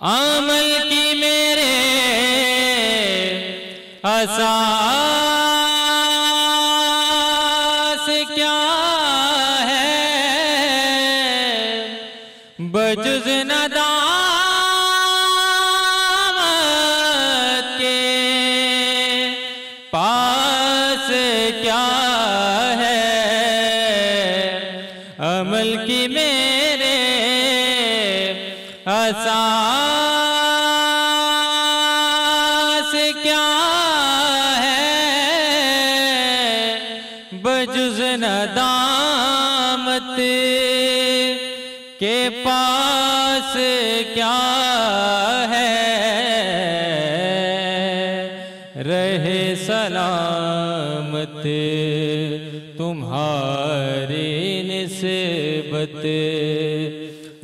अमल की मेरे असास क्या है, बजुज़ नदामत के पास क्या है। अमल की मेरे असास क्या है, बजुज़ नदामत के पास क्या है। रहे सलामत तुम्हारी निस्बत,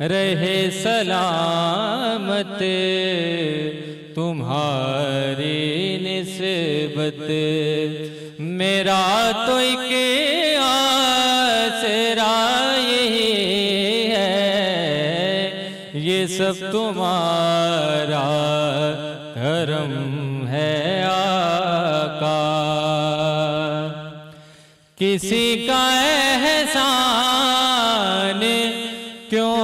रहे सलामत तुम्हारी निस्बत। मेरा तो एक आसरा यही है, ये सब तुम्हारा करम है आका। किसी का एहसान क्यों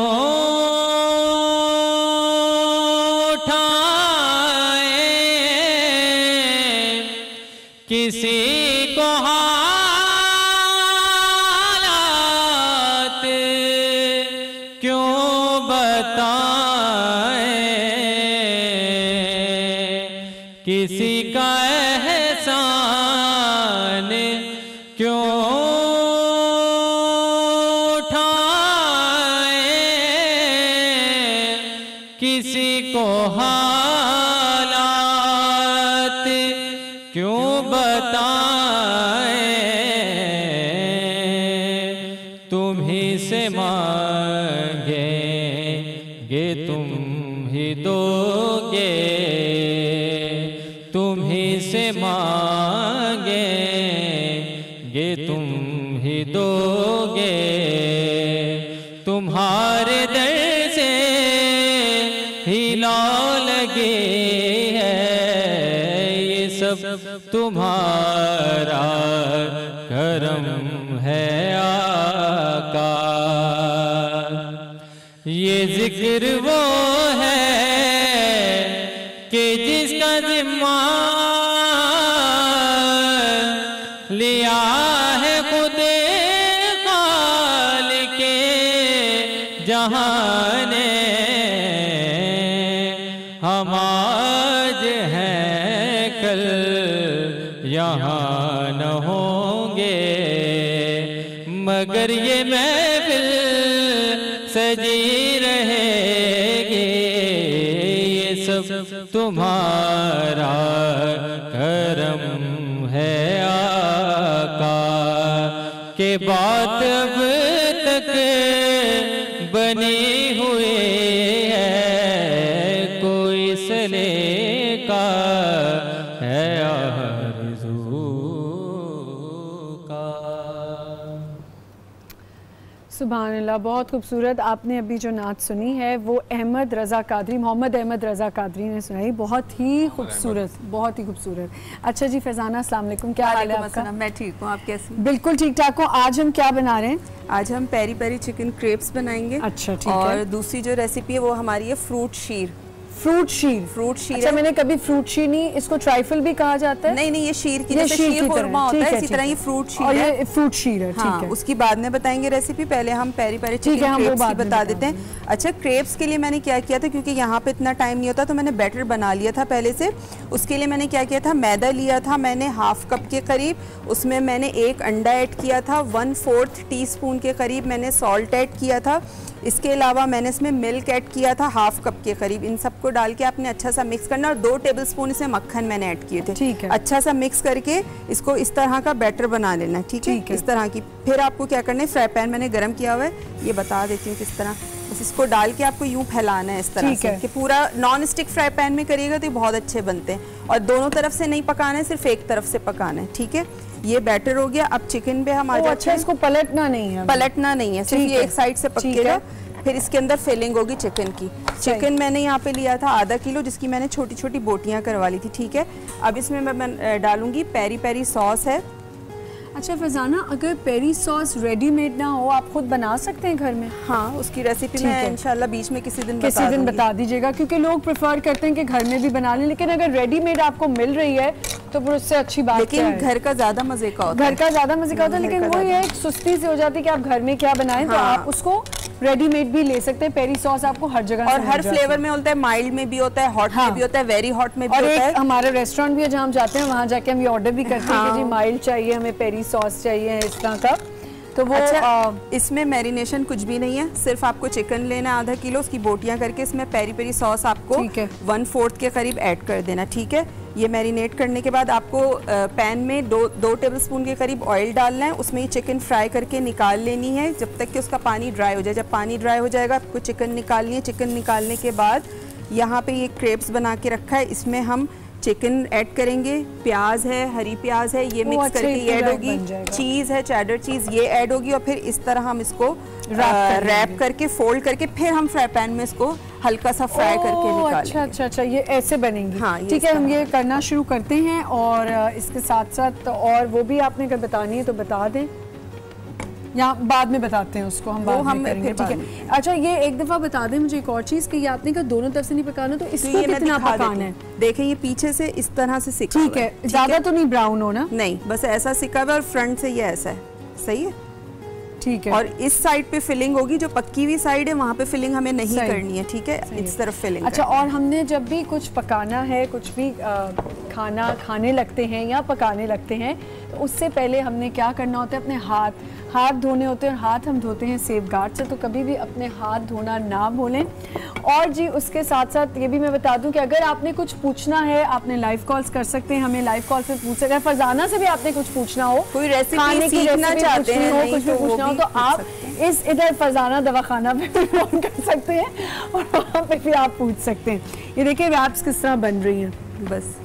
किसी को हालात क्यों बताएं, किसी का एहसान क्यों उठाएं, किसी को हालात क्यों बताएं। तुम ही से मांगेंगे तुम ही दोगे, तुम ही से मांगेंगे तुम ही दोगे। तुम्हारे दर से ही लौ लगे है, ये सब तुम्हारा करम है आका। ये जिक्र वो है कि जिसका जिम्मा लिया है खुदे खालिके जहां ने। हम आज हैं कल यहाँ न होंगे, मगर ये महफिल सजी रहेगी। ये सब तुम्हारा करम है आका, के बात अब तक बनी हुई है, कोई सले का है आरज़ू का। सुभान अल्लाह, बहुत खूबसूरत। आपने अभी जो नात सुनी है वो अहमद रज़ा कादरी, मोहम्मद अहमद रज़ा कादरी ने सुनाई। बहुत ही खूबसूरत, बहुत ही खूबसूरत। अच्छा जी फैज़ाना, अस्सलाम वालेकुम, क्या हाल है आपका? मैं ठीक हूँ, आप कैसी? बिल्कुल ठीक ठाक हूँ। आज हम क्या बना रहे हैं? आज हम पेरी पेरी चिकन क्रेप्स बनाएंगे। अच्छा ठीक है। और दूसरी जो रेसिपी है वो हमारी है फ्रूट शीर। फ्रूट शीर, फ्रूट शीर। अच्छा, मैंने कभी फ्रूट शीर नहीं, इसको ट्राइफल भी कहा जाता है? नहीं नहीं, ये शीर की जैसे शीर खुरमा होता है, इसी तरह ये फ्रूट शीर है। ये फ्रूट शीर है, ठीक है। उसकी बाद में बताएंगे रेसिपी, पहले हम पेरी पेरी चिकन क्रेप्स की बता देते हैं। अच्छा, क्रेप्स के लिए मैंने क्या किया था, क्योंकि यहाँ पे इतना टाइम नहीं होता तो मैंने बैटर बना लिया था पहले से। उसके लिए मैंने क्या किया था, मैदा लिया था मैंने हाफ कप के करीब, उसमें मैंने एक अंडा ऐड किया था, 1/4 टीस्पून के करीब मैंने सॉल्ट ऐड किया था। इसके अलावा मैंने इसमें मिल्क ऐड किया था हाफ कप के करीब। इन सबको डाल के आपने अच्छा सा मिक्स करना, और 2 टेबलस्पून इसमें मक्खन मैंने ऐड किए थे। ठीक है। अच्छा सा मिक्स करके इसको इस तरह का बैटर बना लेना है, ठीक है? इस तरह की। फिर आपको क्या करना है, फ्राई पैन मैंने गर्म किया हुआ है, ये बता देती हूँ किस तरह। बस इसको डाल के आपको यूँ फैलाना है इस तरह से कि पूरा नॉन स्टिक फ्राई पैन में करिएगा तो बहुत अच्छे बनते हैं। और दोनों तरफ से नहीं पकाना है, सिर्फ एक तरफ से पकाना है, ठीक है? ये बैटर हो गया। अब चिकन पे हम आ जाते हैं। अच्छा, इसको पलटना नहीं है? पलटना नहीं है, सिर्फ ये एक साइड से पकेगा। फिर इसके अंदर फिलिंग होगी चिकन की। चिकन मैंने यहाँ पे लिया था आधा किलो, जिसकी मैंने छोटी छोटी बोटियाँ करवा ली थी, ठीक है। अब इसमें मैं डालूंगी पेरी पेरी सॉस है। अच्छा फरजाना, अगर पेरी सॉस रेडीमेड ना हो, आप खुद बना सकते हैं घर में? हाँ, उसकी रेसिपी मैं इंशाल्लाह बीच में किसी दिन बता दीजिएगा, क्योंकि लोग प्रेफर करते हैं कि घर में भी बना लें, लेकिन अगर रेडीमेड आपको मिल रही है तो फिर उससे अच्छी बात लेकिन क्या है? घर का ज्यादा मजे का होता है, घर का ज्यादा मजे का होता है, लेकिन वही है, सुस्ती से हो जाती है कि आप घर में क्या बनाएं। तो आप उसको रेडीमेड भी ले सकते हैं। पेरी सॉस आपको हर जगह और हर फ्लेवर में होता है, माइल्ड में भी होता है, हॉट में भी होता है, वेरी हॉट में भी होता है। हमारा रेस्टोरेंट भी है जहाँ हम जाते हैं, वहाँ जाके हम ये ऑर्डर भी करते हैं कि जी माइल्ड चाहिए, हमें पेरी सॉस चाहिए, इस तरह का। तो वो इसमें मैरिनेशन कुछ भी नहीं है, सिर्फ आपको चिकन लेना है आधा किलो, उसकी बोटियां करके इसमें पेरी पेरी सॉस आपको 1/4 के करीब ऐड कर देना, ठीक है। ये मैरिनेट करने के बाद आपको पैन में 2 टेबलस्पून के करीब ऑयल डालना है, उसमें ये चिकन फ्राई करके निकाल लेनी है जब तक कि उसका पानी ड्राई हो जाए। जब पानी ड्राई हो जाएगा आपको चिकन निकालनी है। चिकन निकालने के बाद यहाँ पे ये क्रेप्स बना के रखा है, इसमें हम चिकन ऐड करेंगे, प्याज है, हरी प्याज है, ये मिक्स करके ये ऐड होगी, चीज़ है, चेडर चीज़, ये ऐड होगी, और फिर इस तरह हम इसको रैप करके फोल्ड करके फिर हम फ्राई पैन में इसको हल्का सा फ्राई करके निकालेंगे। अच्छा, ये ऐसे बनेंगी। हाँ, ठीक है, हम ये करना शुरू करते हैं। और इसके साथ साथ और वो भी आपने अगर बतानी है तो बता दें, या बाद में बताते हैं उसको, हम बाद में करेंगे, ठीक है। अच्छा, ये एक दफ़ा बता दें मुझे एक और चीज़ कि ये आपने कहा दोनों तरफ से नहीं पकाना, तो इसको कितना पकाना है? देखें, ये पीछे से इस तरह से सिका, ठीक है, ज़्यादा तो नहीं ब्राउन हो ना? नहीं, बस ऐसा सिका हुआ, और फ्रंट से ये ऐसा है, सही है, ठीक है। और इस साइड पे फिलिंग होगी, जो पक्की हुई साइड है वहाँ पे फिलिंग हमें नहीं करनी है, ठीक है, इस तरफ फिलिंग। अच्छा, और हमने जब भी कुछ पकाना है, कुछ भी खाना खाने लगते हैं या पकाने लगते हैं, तो उससे पहले हमने क्या करना होता है, अपने हाथ धोने होते हैं। और हाथ हम धोते हैं सेफगार्ड से, तो कभी भी अपने हाथ धोना ना भूलें। और जी उसके साथ साथ ये भी मैं बता दूं कि अगर आपने कुछ पूछना है, आपने लाइव कॉल्स कर सकते हैं, हमें लाइव कॉल पे पूछ सकते हैं। फरजाना से भी आपने कुछ पूछना हो, कोई रेसिपी सीखना चाहते हैं, कुछ भी पूछना हो, तो आप इस इधर फरजाना दवाखाना पे फोन कर सकते हैं और वहाँ पे भी आप पूछ सकते हैं। ये देखिए रैप्स किस तरह बन रही हैं बस।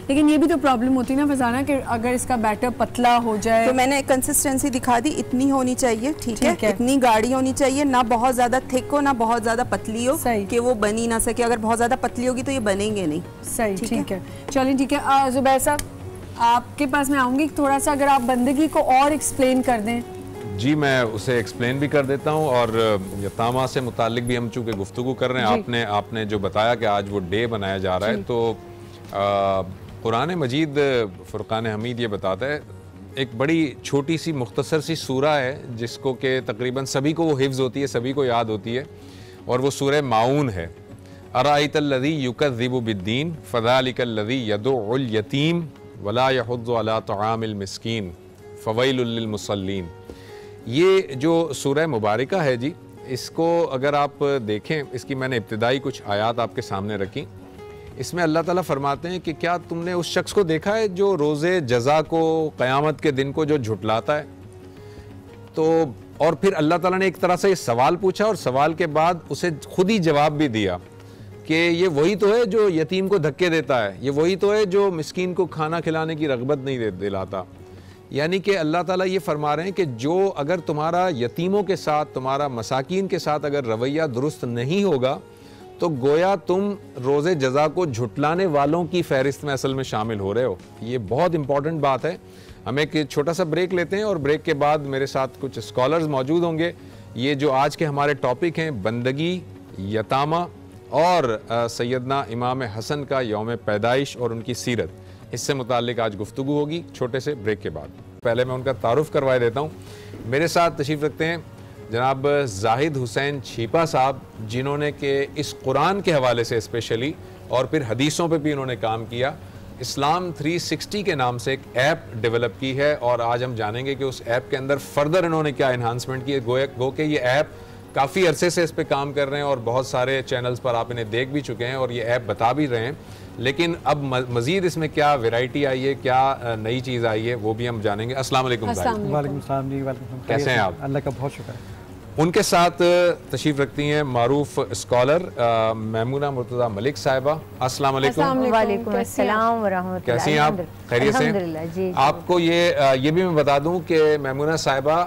लेकिन ये भी तो प्रॉब्लम होती है ना फरजाना कि अगर इसका बैटर पतला हो जाए, तो मैंने कंसिस्टेंसी दिखा दी, इतनी होनी चाहिए, ठीक है, इतनी गाढ़ी होनी चाहिए, ना बहुत ज्यादा थिक हो ना बहुत ज्यादा पतली हो कि वो बनी ना सके। अगर बहुत ज्यादा पतली होगी तो ये बनेंगे नहीं। सही, ठीक है, चलिए ठीक है। जुबैर साहब, आपके पास मैं आऊंगी, थोड़ा सा अगर आप बंदगी को और एक्सप्लेन कर दें। जी, मैं उसे एक्सप्लेन भी कर देता हूँ, और यतामा से मुतालिक भी हम चूँकि गुफ्तगू कर रहे हैं, आपने जो बताया कि आज वो डे बनाया जा रहा है, तो कुरान मजीद फुरकान हमीद ये बताता है, एक बड़ी छोटी सी मुख्तसर सी सूरा है जिसको कि तकरीबन सभी को वो हिफ्ज़ होती है, सभी को याद होती है, और वो सूरह माऊन है। अराइतल्लज़ी युकज़्ज़िबु बिद्दीन फ़ज़ालिकल्लज़ी यदउल यतीम वला यहुद्दु अला तआमिल मिस्कीन फ़वैलुल लिल मुसल्लीन। ये जो सूरह मुबारका है जी, इसको अगर आप देखें, इसकी मैंने इब्तिदाई कुछ आयात आपके सामने रखी। इसमें अल्लाह ताला फरमाते हैं कि क्या तुमने उस शख्स को देखा है जो रोज़े जज़ा को, क़यामत के दिन को जो झुटलाता है? तो और फिर अल्लाह ताला ने एक तरह से ये सवाल पूछा, और सवाल के बाद उसे खुद ही जवाब भी दिया कि ये वही तो है जो यतीम को धक्के देता है, ये वही तो है जो मिस्कीन को खाना खिलाने की रग़बत नहीं दिलाता। यानी कि अल्लाह ताला ये फरमा रहे हैं कि जो अगर तुम्हारा यतीमों के साथ, तुम्हारा मसाकीन के साथ अगर रवैया दुरुस्त नहीं होगा, तो गोया तुम रोज़े जज़ा को झुटलाने वालों की फहरिस्त में असल में शामिल हो रहे हो। ये बहुत इंपॉर्टेंट बात है। हम एक छोटा सा ब्रेक लेते हैं, और ब्रेक के बाद मेरे साथ कुछ स्कॉलर्स मौजूद होंगे। ये जो आज के हमारे टॉपिक हैं, बंदगी, यतामा और सैयदना इमाम हसन का यौम पैदाइश और उनकी सीरत, इससे मुताल्लिक आज गुफ्तगू होगी छोटे से ब्रेक के बाद। पहले मैं उनका तारुफ करवा देता हूँ। मेरे साथ तशरीफ़ रखते हैं जनाब जाहिद हुसैन छीपा साहब, जिन्होंने कि इस कुरान के हवाले से स्पेशली और फिर हदीसों पे भी इन्होंने काम किया। इस्लाम 360 के नाम से एक ऐप डेवलप की है, और आज हम जानेंगे कि उस ऐप के अंदर फर्दर इन्होंने क्या इन्हांसमेंट की है। गो के ये ऐप काफ़ी अरसे से इस पर काम कर रहे हैं, और बहुत सारे चैनल्स पर आप इन्हें देख भी चुके हैं, और ये ऐप बता भी रहे हैं। लेकिन अब मज़ीद इसमें क्या वैरायटी आई है, क्या नई चीज़ आई है, वो भी हम जानेंगे। अस्सलाम वालेकुम। वालेकुम सलाम जी। वालेकुम। कैसे हैं आप? अल्लाह का बहुत शुक्र है। उनके साथ तशरीफ रखती हैं मारूफ स्कॉलर मैमूना मुर्तज़ा मलिक साहिबा। अस्सलाम वालेकुम। वालेकुम अस्सलाम व रहमतुल्लाह। कैसी हैं आप? खैरियत से? अल्हम्दुलिल्लाह जी। आपको ये भी मैं बता दूं कि मैमूना साहिबा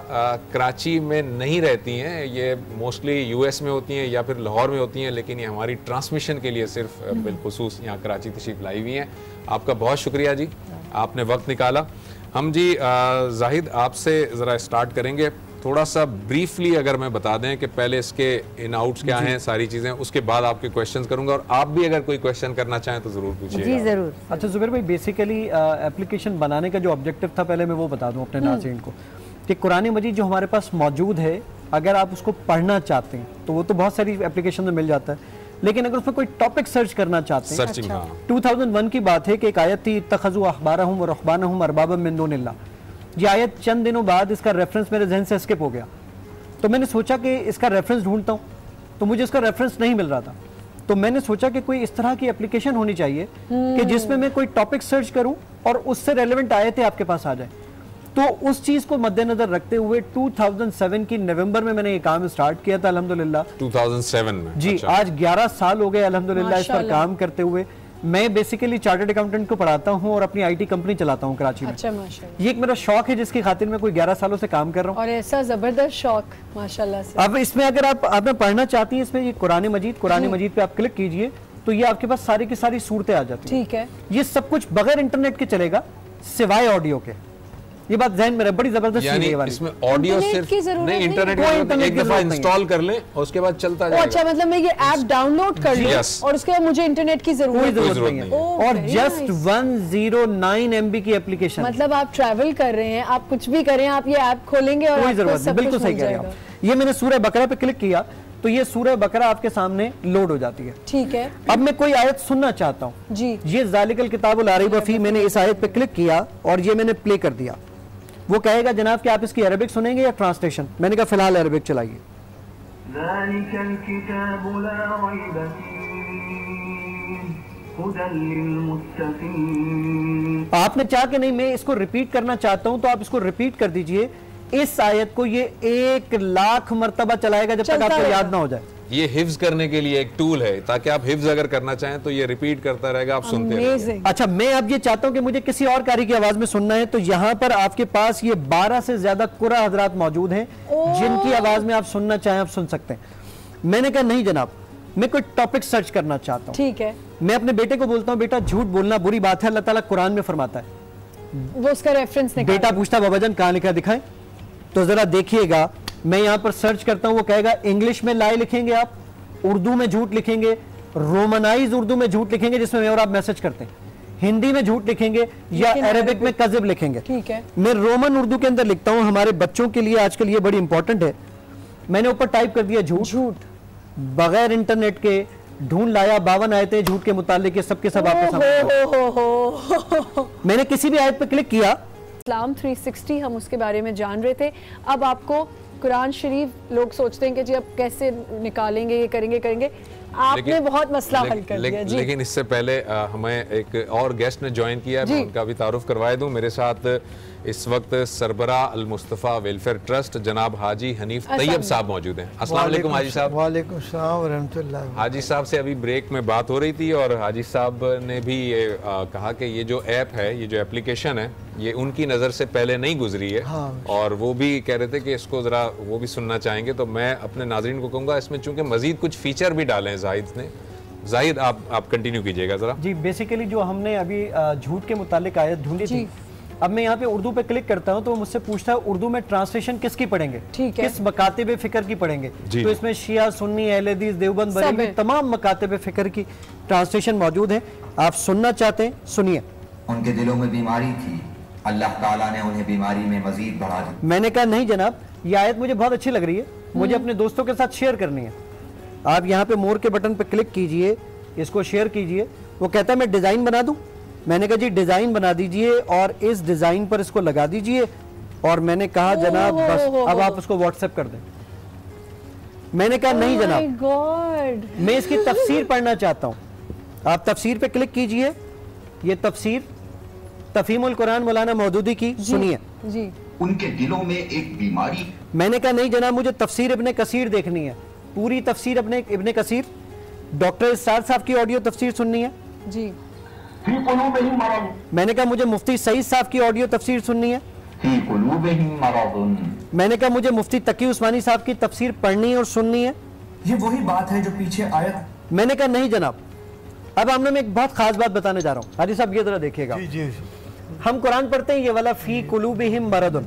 कराची में नहीं रहती हैं, ये मोस्टली यूएस में होती हैं या फिर लाहौर में होती हैं, लेकिन ये हमारी ट्रांसमिशन के लिए सिर्फ बिलखुसूस यहाँ कराची तशरीफ लाई हुई हैं। आपका बहुत शुक्रिया जी, आपने वक्त निकाला। हम जी जाहिद आपसे ज़रा स्टार्ट करेंगे, थोड़ा सा ब्रीफली अगर मैं बता दें कि पहले इसके इन आउट्स क्या हैं, सारी चीज़ें, उसके बाद आपके क्वेश्चंस करूंगा और आप भी अगर कोई क्वेश्चन करना चाहें तो ज़रूर पूछिए। जी ज़रूर। अच्छा जुबैर भाई, बेसिकली एप्लीकेशन बनाने का जो ऑब्जेक्टिव था, पहले मैं वो बता दूं अपने नाज़रीन को कि कुरान मजीद जो हमारे पास मौजूद है, अगर आप उसको पढ़ना चाहते हैं तो वो तो बहुत सारी एप्लीकेशन में मिल जाता है, लेकिन अगर उसमें कोई टॉपिक सर्च करना चाहते हैं, सर्चिंग, हाँ। 2001 की बात है कि एक आयत थी, इत्तखज़ू अहबारहुम व रुहबानहुम अरबाबम मिन दुनिल्लाह। ये आयत चंद दिनों बाद इसका रेफरेंस मेरे जहन से स्किप हो गया, तो मैंने सोचा कि इसका रेफरेंस ढूंढता हूँ, तो मुझे इसका रेफरेंस नहीं मिल रहा था। तो मैंने सोचा कि कोई इस तरह की एप्लीकेशन होनी चाहिए कि जिसमें मैं कोई टॉपिक सर्च करूं और उससे रेलेवेंट आयतें आपके पास आ जाए। तो उस चीज को मद्देनजर रखते हुए 2007 की नवंबर में मैंने ये काम स्टार्ट किया था अल्हम्दुलिल्लाह। 2007 में जी। अच्छा। आज 11 साल हो गए अल्हम्दुलिल्लाह इस पर काम करते हुए। मैं बेसिकली चार्टर्ड अकाउंटेंट को पढ़ाता हूँ और अपनी आईटी कंपनी चलाता हूँ कराची में। अच्छा, माशाल्लाह। ये एक मेरा शौक है जिसकी खातिर मैं कोई 11 सालों से काम कर रहा हूँ। और ऐसा जबरदस्त शौक माशाल्लाह से। अब इसमें अगर आपने पढ़ना चाहती हैं, इसमें ये कुरान मजीद पे आप क्लिक कीजिए तो ये आपके पास सारी की सारी सूरतें आ जाती हैं। ठीक है। ये सब कुछ बगैर इंटरनेट के चलेगा सिवाय ऑडियो के। ये बात ज़हन में रहे, बड़ी जबरदस्त चीज़ है ये वाली। इसमें ऑडियो सिर्फ नहीं, इंटरनेट एक दफा इंस्टॉल कर लें और उसके बाद चलता जाएगा। अच्छा, मतलब मैं ये ऐप डाउनलोड कर लूं और उसके बाद मुझे इंटरनेट की जरूरत नहीं है। और जस्ट 109 MB की एप्लीकेशन। मतलब आप ट्रैवल कर रहे हैं, आप कुछ भी करें, आप ये ऐप खोलेंगे और कोई जरूरत नहीं। बिल्कुल सही कह रहे हैं आप। ये मैंने सूरह बकरा पे क्लिक किया तो ये सूरह बकरा आपके सामने लोड हो जाती है। ठीक है। अब मैं कोई आयत सुनना चाहता हूँ जी। ये ज़ालिकल किताबुल ला रैब फीह, मैंने इस आयत पे क्लिक किया और ये मैंने प्ले कर दिया। वो कहेगा जनाब कि आप इसकी अरबिक सुनेंगे या ट्रांसलेशन। मैंने कहा फिलहाल अरबिक चलाइए। आपने चाहा कि नहीं मैं इसको रिपीट करना चाहता हूं तो आप इसको रिपीट कर दीजिए। इस आयत को ये 1 लाख मरतबा चलाएगा जब तक आपको याद ना हो जाए। ये हिफ्ज करने के लिए एक टूल है, ताकि आप हिफ्ज अगर करना चाहें तो ये रिपीट करता रहेगा, आप सुनते रहेंगे। अच्छा, मैं अब ये चाहता हूं कि मुझे किसी और कारी की आवाज में सुनना है, तो यहाँ पर आपके पास ये 12 से ज्यादा कुरा हजरात मौजूद हैं जिनकी आवाज में आप सुनना चाहें आप सुन सकते हैं। मैंने कहा नहीं जनाब, मैं कोई टॉपिक सर्च करना चाहता हूँ। ठीक है। मैं अपने बेटे को बोलता हूँ बेटा झूठ बोलना बुरी बात है, अल्लाह ताला कुरान में फरमाता है। वो उसका रेफरेंस निकाल। बेटा पूछता बाबाजान कहाँ लिखा दिखाएं, तो जरा देखिएगा मैं यहाँ पर सर्च करता हूँ, वो कहेगा इंग्लिश में लाई लिखेंगे आप, उर्दू में झूठ लिखेंगे, रोमनाइज उर्दू में झूठ लिखेंगे जिसमें मैं और आप मैसेज करते हैं, हिंदी में झूठ लिखेंगे या अरबिक में कज़ब लिखेंगे। ठीक है। मैं रोमन उर्दू के अंदर लिखता हूँ, हमारे बच्चों के लिए आजकल ये बड़ी इंपॉर्टेंट है। मैंने ऊपर टाइप कर दिया झूठ, बगैर इंटरनेट के ढूंढ लाया 52 आयतें झूठ के मुतालिक, सबके सब आपके सामने। मैंने किसी भी आयत पर क्लिक किया। इस्लाम 360 हम उसके बारे में जान रहे थे। अब आपको कुरान शरीफ लोग सोचते हैं कि जी अब कैसे निकालेंगे, ये करेंगे, आपने बहुत मसला हल कर दिया जी। लेकिन इससे पहले हमें एक और गेस्ट ने ज्वाइन किया है, मैं उनका भी तारुफ करवाए दूं। मेरे साथ इस वक्त सरबरा अल मुस्तफ़ा वेलफेयर ट्रस्ट जनाब हाजी हनीफ तैयब साहब मौजूद हैं। अस्सलाम वालेकुम हाजी साहब। वालेकुम सलाम व रहमतुल्लाह। हाजी साहब से अभी ब्रेक में बात हो रही थी और हाजी साहब ने भी ये कहा कि ये जो ऐप है, ये जो एप्लीकेशन है, ये उनकी नज़र से पहले नहीं गुजरी है। हाँ। और वो भी कह रहे थे कि इसको ज़रा वो भी सुनना चाहेंगे, तो मैं अपने नाज़रीन को कहूँगा इसमें चूँकि मज़ीद कुछ फीचर भी डाले हैं जाहिद ने। जाहिद आप कंटिन्यू कीजिएगा ज़रा। जी, बेसिकली जो हमने अभी झूठ के मुतालिक आयत ढूंढी थी, अब मैं यहाँ पे उर्दू पे क्लिक करता हूँ तो मुझसे पूछता है उर्दू में ट्रांसलेशन किसकी पढ़ेंगे, किस मकातिब फिक्र की पढ़ेंगे। तो इसमें शिया, सुन्नी, अहले हदीस, देवबंद, बरेलवी तमाम मकातिब फिक्र की ट्रांसलेशन मौजूद है। आप सुनना चाहते हैं सुनिए। उनके दिलों में बीमारी थी, अल्लाह ताला ने उन्हें बीमारी में मजीद बढ़ा दी। मैंने कहा नहीं जनाब, ये आयत मुझे बहुत अच्छी लग रही है, मुझे अपने दोस्तों के साथ शेयर करनी है। आप यहाँ पे मोर के बटन पे क्लिक कीजिए, इसको शेयर कीजिए। वो कहता है मैं डिजाइन बना दूं। मैंने कहा जी डिजाइन बना दीजिए और इस डिजाइन पर इसको लगा दीजिए। और मैंने कहा जनाब बस अब आप उसको व्हाट्सएप कर दें। मैंने कहा नहीं जनाब, मैं इसकी तफसीर पढ़ना चाहता हूँ। आप तफसीर पे क्लिक कीजिए। ये तफसीर तफहीमुल कुरान मौलाना मौदूदी की सुनिए। उनके दिलों में एक बीमारी। मैंने कहा नहीं जनाब, मुझे तफसीर इब्ने कसीर देखनी है, पूरी तफसीर अपने इब्ने कसीर। डॉक्टर इस्तार साहब की ऑडियो तफसीर सुननी है जी। मैंने कहा मुझे मुफ्ती सईद साहब की ऑडियो तफसीर सुननी है। मैंने कहा मुझे मुफ्ती तकी उस्मानी साहब की तफसीर पढ़नी है और सुननी है। ये वही बात है जो पीछे आयत। मैंने कहा नहीं जनाब। अब हमने मैं एक बहुत खास बात बताने जा रहा हूँ। हाजी साहब ये जरा देखिएगा, हम कुरान पढ़ते हैं ये वाला फी कुलूबिहिम मरदुन,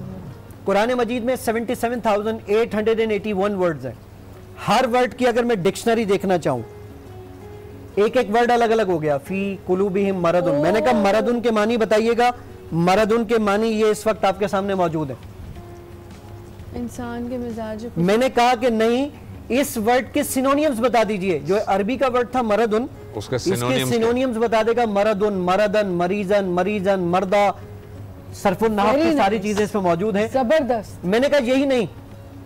कुरान मजीद में 77,881 वर्ड्स हैं। हर वर्ड की अगर मैं डिक्शनरी देखना चाहूँ, एक एक वर्ड अलग अलग हो गया। फी कुलूबिहिम मरदुन, मैंने कहा मरदुन के मानी बताइएगा। मरदुन के मानी ये इस वक्त आपके सामने मौजूद है। इंसान के मिजाज। मैंने कहा कि नहीं, इस वर्ड के सिनोनियम्स बता दीजिए। जो अरबी का वर्ड था मरदुन, उसके सिनोनियम्स बता देगा। मरदुन, मरदन, मरीजन, मरीजन, मर्दा, सरफुन नाहव की सारी चीजें इसमें मौजूद हैं। जबरदस्त। मैंने कहा यही नहीं,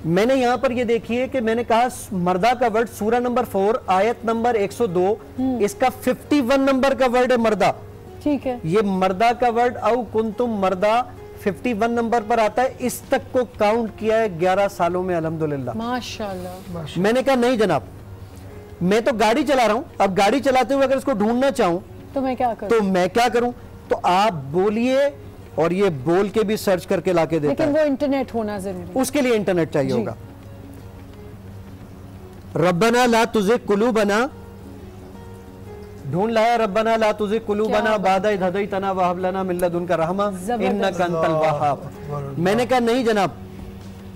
मैंने यहाँ पर ये देखिए कि मैंने कहा मर्दा का वर्ड सूरा नंबर 4 आयत नंबर 102, इसका 51 नंबर का वर्ड है मर्दा। ठीक है, ये मर्दा का वर्ड औ कुंतुम मर्दा 51 नंबर पर आता है। इस तक को काउंट किया है 11 सालों में अल्हम्दुलिल्लाह, माशाल्लाह। मैंने कहा नहीं जनाब, मैं तो गाड़ी चला रहा हूं, अब गाड़ी चलाते हुए अगर इसको ढूंढना चाहूं तो मैं क्या करूं? तो आप बोलिए और ये बोल के भी सर्च करके लाके देता लेकिन है। वो इंटरनेट होना जरूरी, उसके लिए इंटरनेट चाहिए होगा। रब्बना ला तुझे कुलूबना, ढूंढ लाया। रब्बना ला तुझे कुलूबना बादा इद हदैतना व हब लना मिन लदुनका रहमा इन्नका अंतल वहाब। मैंने कहा नहीं जनाब,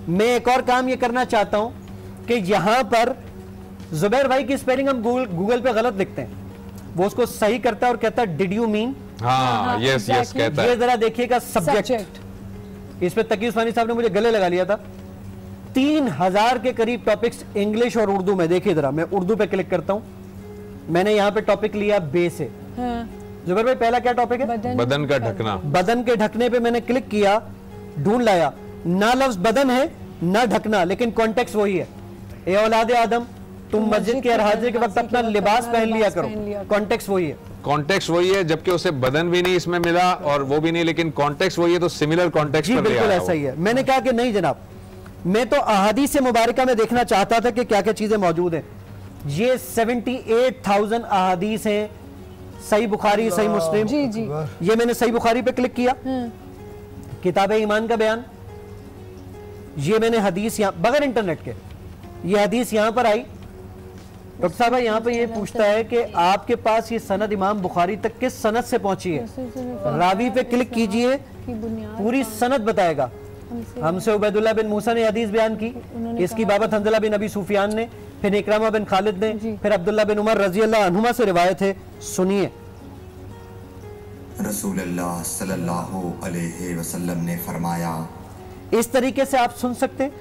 मैं एक और काम ये करना चाहता हूं कि यहां पर जुबैर भाई की स्पेलिंग हम गूगल पे गलत लिखते हैं, वो उसको सही करता है और कहता है डिड यू मीन। हाँ, यस यस कहता है। ये जरा देखिएगा सब्जेक्ट, इस पे तकी उस्मानी साहब ने मुझे गले लगा लिया था। 3000 के करीब टॉपिक्स इंग्लिश और उर्दू में। देखिए जरा, मैं उर्दू पे क्लिक करता हूं। मैंने यहाँ पे टॉपिक लिया बे से। जुबैर भाई पहला क्या टॉपिक है? बदन का ढकना। बदन के ढकने पे मैंने क्लिक किया, ढूंढ लाया। ना लफ्ज बदन है ना ढकना, लेकिन कॉन्टेक्स्ट वही है। ए औलाद आदम, तुम मस्जिद के हाजिर के वक्त अपना लिबास पहन लिया करो। कॉन्टेक्स्ट वही है। कॉन्टेक्स्ट वही है, जबकि उसे बदन भी नहीं इसमें मिला और वो भी नहीं, लेकिन कॉन्टेक्स्ट वही है, तो सिमिलर कॉन्टेक्स्ट पर बिल्कुल ऐसा ही है। मैंने कहा कि नहीं जनाब, मैं तो अहादीस मुबारका में देखना चाहता था कि क्या क्या चीजें मौजूद हैं। ये 78,000 अहादीस हैं, सही बुखारी, सही मुस्लिम। जी जी। ये मैंने सही बुखारी पे क्लिक किया, किताब ईमान का बयान। ये मैंने हदीस यहाँ बगैर इंटरनेट के, ये हदीस यहाँ पर आई। डॉक्टर साहब यहाँ पे ये पूछता है कि आपके पास ये सनद इमाम बुखारी तक किस सनद से पहुंची है। रावी पे क्लिक कीजिए, पूरी सनद बताएगा। हमसे उबैदुल्लाह बिन मूसा ने हदीस बयान की, इसकी बाबत हंज़ला बिन अबी सुफियान ने, फिर इकरामा बिन खालिद ने, फिर अब्दुल्लाह बिन उमर रजी अल्लाह अन्हुमा से रिवायत है। सुनिए, रसूलुल्लाह सल्लल्लाहु अलैहि वसल्लम ने फरमाया। इस तरीके से आप सुन सकते हैं।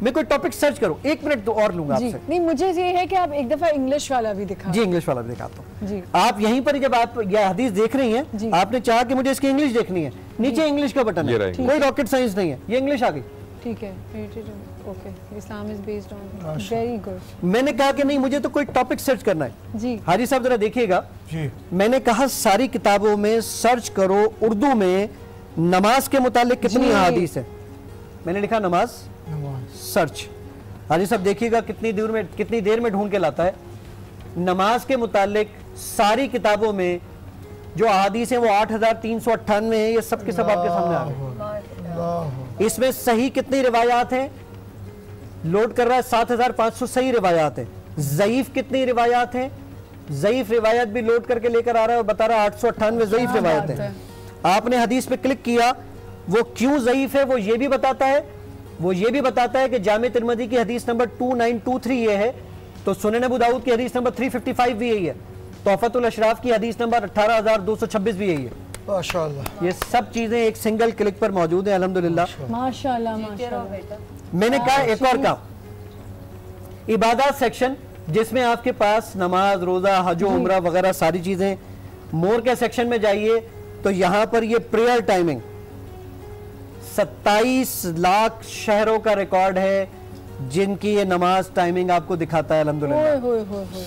मैं कोई टॉपिक सर्च करूं, 1 मिनट तो और लूंगा आपसे। नहीं, मुझे ये है कि आप एक दफा इंग्लिश वाला भी दिखा। जी, इंग्लिश वाला भी दिखाता हूँ। आप यहीं पर जब आप यह हदीस देख रही हैं, आपने चाहा कि मुझे इसकी इंग्लिश देखनी है, नीचे इंग्लिश का बटन है, कोई रॉकेट साइंस नहीं है, ये इंग्लिश आ गई। ठीक है, okay, Islam is based on, very good. मैंने कहा कि नहीं, मुझे तो कोई टॉपिक सर्च करना है। जी हाजी साहब जरा देखिएगा, मैंने कहा सारी किताबों में सर्च करो उर्दू में नमाज के मुतालिक कितनी हदीस है। मैंने लिखा नमाज सर्च। हाजी साहब देखिएगा कितनी देर में ढूंढ के लाता है। नमाज के मुतालिक सारी किताबों में जो अहादीस हैं वो 8,398 है। ये सब के सब आपके सामने आ गए। इसमें सही कितनी रिवायात हैं? लोड कर रहा है 7,500 सही रिवायात है। ज़ईफ कितनी रिवायात हैं? ज़ईफ रिवायत भी लोड करके लेकर आ रहा है और बता रहा है 898 ज़ईफ रिवायत है। आपने हदीस पे क्लिक किया, वो क्यों ज़ईफ है वो ये भी बताता है। वो ये भी बताता है कि जामे तिरमिज़ी की हदीस नंबर 2923 ये है, तो सुनन अबू दाऊद की हदीस नंबर 355 भी यही है, तोहफतुल अशराफ की हदीस नंबर 18,226 भी यही है। माशाअल्लाह, ये सब चीजें एक सिंगल क्लिक पर मौजूद है अल्हम्दुलिल्लाह। माशाअल्लाह माशाअल्लाह। मैंने कहा एक और काम, इबादत सेक्शन जिसमें आपके पास नमाज, रोजा, हज, उम्रा वगैरह सारी चीजें। मोर के सेक्शन में जाइए तो यहां पर ये प्रेयर टाइमिंग 27 लाख शहरों का रिकॉर्ड है जिनकी ये नमाज टाइमिंग आपको दिखाता है अल्हम्दुलिल्लाह।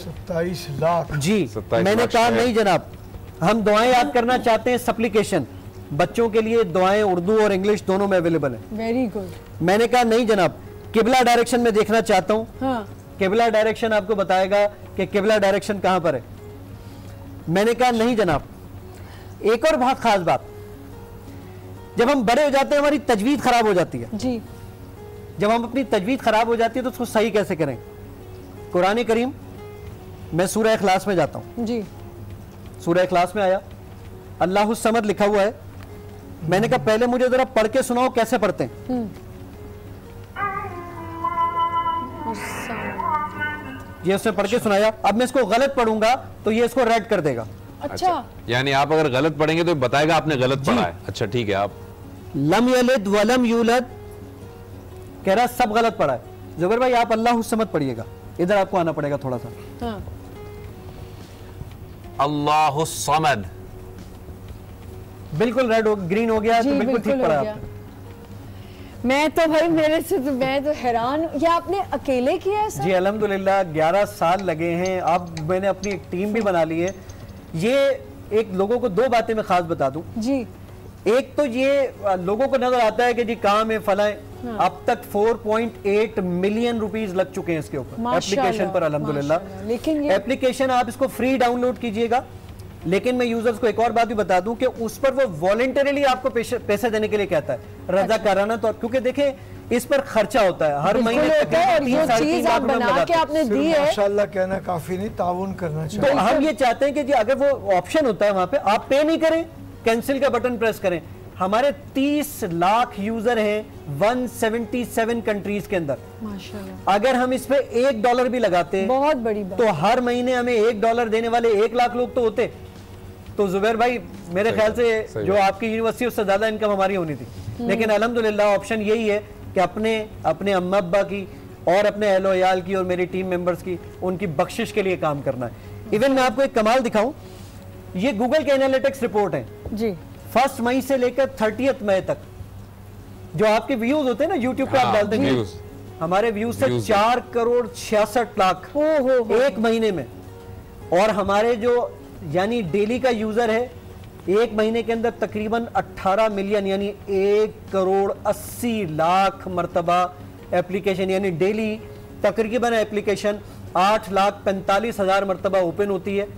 27 लाख जी। मैंने कहा नहीं जनाब, हम दुआएं याद करना चाहते हैं, सप्लीकेशन। बच्चों के लिए दुआएं उर्दू और इंग्लिश दोनों में अवेलेबल है। Very good. मैंने कहा नहीं जनाब, किबला डायरेक्शन में देखना चाहता हूँ। हाँ। किबला डायरेक्शन आपको बताएगा कि किबला डायरेक्शन कहाँ पर है। मैंने कहा नहीं जनाब। एक और बहुत खास बात, जब हम बड़े हो जाते हैं हमारी तजवीज़ खराब हो जाती है जी। जब हम अपनी तजवीज़ खराब हो जाती है तो उसको सही कैसे करें। कुरान करीम, मैं सूरह इखलास में जाता हूँ जी। सूरह इखलास में आया अल्लाहु समद लिखा हुआ है। मैंने कहा पहले मुझे जरा पढ़ के सुनाओ कैसे पढ़ते हैं। ये उसने पढ़ के सुनाया। अब मैं इसको गलत पढ़ूंगा तो ये इसको रेड कर देगा। अच्छा, यानी आप अगर गलत पढ़ेंगे तो बताएगा आपने गलत पढ़ा है। अच्छा ठीक है। आप लम यलिद वलम यूलद कह रहा सब गलत पढ़ा है। जुबैर भाई आप अल्लाहु समद पढ़िएगा, इधर आपको आना पड़ेगा थोड़ा सा। हाँ। अल्लाहु समद बिल्कुल रेड हो ग्रीन हो गया। जी, तो बिल्कुल ठीक पढ़ा आपने। मैं तो भाई मेरे से तो मैं तो हैरान। ये आपने अकेले किया है? जी अल्हम्दुलिल्लाह 11 साल लगे हैं। अब मैंने अपनी एक टीम भी बना ली है। ये एक लोगों को दो बातें मैं खास बता दूं जी। एक तो ये लोगों को नजर आता है कि जी काम है फलाएं। हाँ। अब तक 4.8 मिलियन रुपीस लग चुके हैं इसके ऊपर एप्लीकेशन पर अल्हम्दुलिल्लाह। लेकिन ये एप्लीकेशन आप इसको फ्री डाउनलोड कीजिएगा, लेकिन मैं यूजर्स को एक और बात भी बता दूं कि उस पर वो वॉलंटरीली आपको पैसे देने के लिए कहता है, रज़ाकाराना तौर। क्योंकि देखें इस पर खर्चा होता है हर महीने आपने दी है। माशाल्लाह कहना काफी नहीं, ताउन करना चाहिए। तो हम ये चाहते हैं कि जी अगर वो ऑप्शन होता है वहां पे आप पे नहीं करें, कैंसिल का बटन प्रेस करें। हमारे 30 लाख यूजर हैं 177 कंट्रीज के अंदर। माशाल्लाह। अगर हम इस पे $1 भी लगाते बहुत बड़ी बात, तो हर महीने हमें $1 देने वाले 1 लाख लोग तो होते। तो जुबैर भाई मेरे ख्याल से जो आपकी यूनिवर्सिटी उससे ज्यादा इनकम हमारी होनी थी। लेकिन अल्हम्दुलिल्लाह ऑप्शन यही है कि अपने अम्मा अब्बा की और अपने अहलो अयाल की और मेरी टीम मेंबर्स की उनकी बख्शिश के लिए काम करना है। इवन मैं आपको एक कमाल दिखाऊं, ये गूगल के एनालिटिक्स रिपोर्ट है जी। 1 मई से लेकर 30 मई तक जो आपके व्यूज होते हैं ना यूट्यूब पे आप डालते हैं, हमारे व्यूज से 4 करोड़ 66 लाख एक महीने में। और हमारे जो यानी डेली का यूजर है एक महीने के अंदर तकरीबन 18 मिलियन यानी 1 करोड़ 80 लाख मरतबा एप्लीकेशन, यानी डेली तकरीबन एप्लीकेशन 8,45,000 मरतबा ओपन होती है,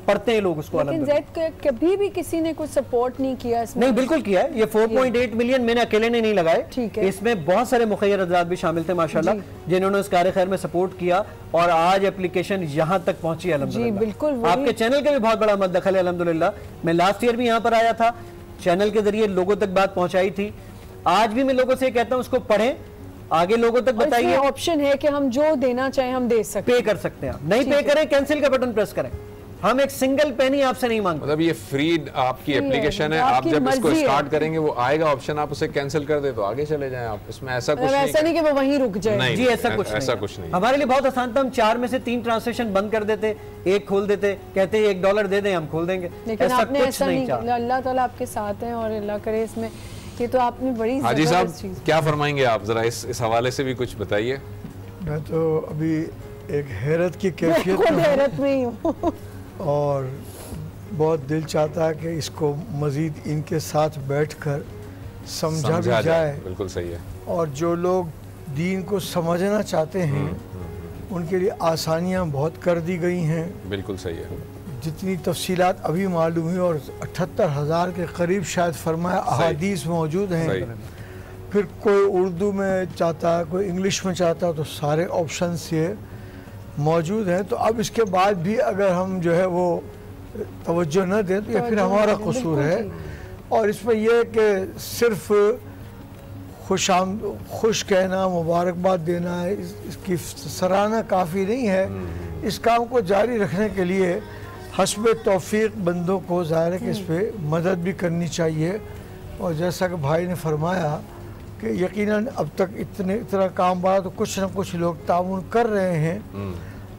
पढ़ते हैं लोग उसको। लेकिन ज़ैद कभी भी किसी ने कुछ सपोर्ट नहीं किया इसमें? नहीं बिल्कुल किया है। ये 4.8 मिलियन मैंने अकेले ने नहीं लगाए, ठीक है। इसमें बहुत सारे मुखैर हज़रात भी शामिल थे माशाल्लाह, जिन्होंने इस कार्य खैर में सपोर्ट किया और आज एप्लीकेशन यहाँ तक पहुंची है अल्हम्दुलिल्लाह। बिल्कुल आपके चैनल का भी बहुत बड़ा मदखल है अल्हम्दुलिल्लाह। मैं लास्ट ईयर भी यहाँ पर आया था, चैनल के जरिए लोगों तक बात पहुंचाई थी। आज भी मैं लोगों से कहता हूँ उसको पढ़ें, आगे लोगों तक बताइए। ऑप्शन है कि हम जो देना चाहें हम दे सकते पे कर सकते हैं। नहीं पे करें कैंसिल का बटन प्रेस करें, हम एक सिंगल पेनी आपसे नहीं मांगते। मतलब ये फ्री आपकी एप्लीकेशन है, आप जब इसको स्टार्ट करेंगे वो आएगा ऑप्शन, आप उसे कैंसिल कर दे तो आगे चले जाएं आप। इसमें ऐसा कुछ ऐसा नहीं कि वो वहीं रुक जाए। जी ऐसा कुछ नहीं। हमारे लिए बहुत आसान था, हम 4 में से 3 ट्रांसलेशन बंद कर देते, 1 खोल देते, कहते $1 दे दें हम खोल देंगे। लेकिन आपने ऐसा नहीं किया। अल्लाह ताला आपके साथ हैं और अल्लाह करे इसमें, ये तो आपने बड़ी हाजी साहब क्या फरमाएंगे आप, जरा इस हवाले से भी कुछ बताइए। मैं तो अभी एक हैरत की कैफियत में ही हूँ और बहुत दिल चाहता है कि इसको मज़ीद इनके साथ बैठकर समझा भी जाए। बिल्कुल सही है। और जो लोग दीन को समझना चाहते हैं उनके लिए आसानियां बहुत कर दी गई हैं। बिल्कुल सही है। जितनी तफसीलात अभी मालूम हुई और 78,000 के करीब शायद फरमाया अहादीस मौजूद हैं। फिर कोई उर्दू में चाहता है, कोई इंग्लिश में चाहता है, तो सारे ऑप्शंस ये मौजूद हैं। तो अब इसके बाद भी अगर हम जो है वो तवज्जो न दें तो ये फिर हमारा कसूर है। और इसमें यह कि सिर्फ खुश कहना, मुबारकबाद देना है, इसकी सराहना काफ़ी नहीं है। इस काम को जारी रखने के लिए हस्ब तौफीक बंदों को ज़ाहिर है कि इस पर मदद भी करनी चाहिए। और जैसा कि भाई ने फरमाया कि यकीनन अब तक इतना काम बड़ा तो कुछ न कुछ लोग ताउन कर रहे हैं,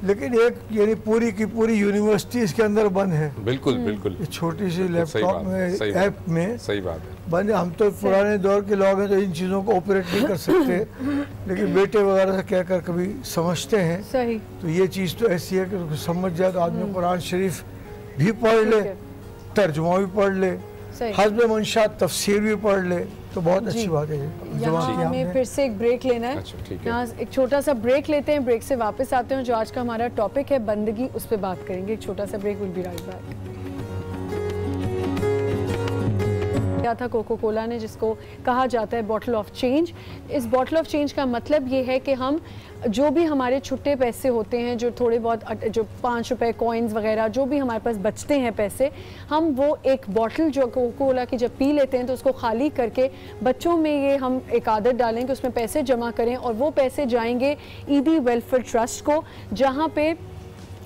लेकिन एक यानी पूरी की पूरी यूनिवर्सिटी इसके अंदर बंद है। बिल्कुल बिल्कुल। छोटी सी लैपटॉप में ऐप में सही बात है बंद है। हम तो पुराने दौर के लोग हैं तो इन चीज़ों को ऑपरेट नहीं कर सकते, लेकिन बेटे वगैरह से कहकर कभी समझते हैं। सही। तो ये चीज़ तो ऐसी है कि समझ जाए तो आदमी कुरान शरीफ भी पढ़ ले, तर्जुमा भी पढ़ ले, हस्ब मंशा तफसीर भी पढ़ ले तो बहुत अच्छी बात है। यहाँ हमें फिर से एक ब्रेक लेना है। यहाँ एक छोटा सा ब्रेक लेते हैं, ब्रेक से वापस आते हैं। जो आज का हमारा टॉपिक है बंदगी, उस पर बात करेंगे। एक छोटा सा break, will be right back. क्या था कोको कोला ने, जिसको कहा जाता है बॉटल ऑफ चेंज। इस बॉटल ऑफ चेंज का मतलब ये है कि हम जो भी हमारे छुट्टे पैसे होते हैं, जो थोड़े बहुत जो 5 रुपए कॉइन्स वगैरह जो भी हमारे पास बचते हैं पैसे, हम वो एक बॉटल जो कोको कोला की जब पी लेते हैं तो उसको खाली करके बच्चों में ये हम एक आदत डालें कि उसमें पैसे जमा करें और वो पैसे जाएंगे ईदी वेलफेयर ट्रस्ट को, जहाँ पे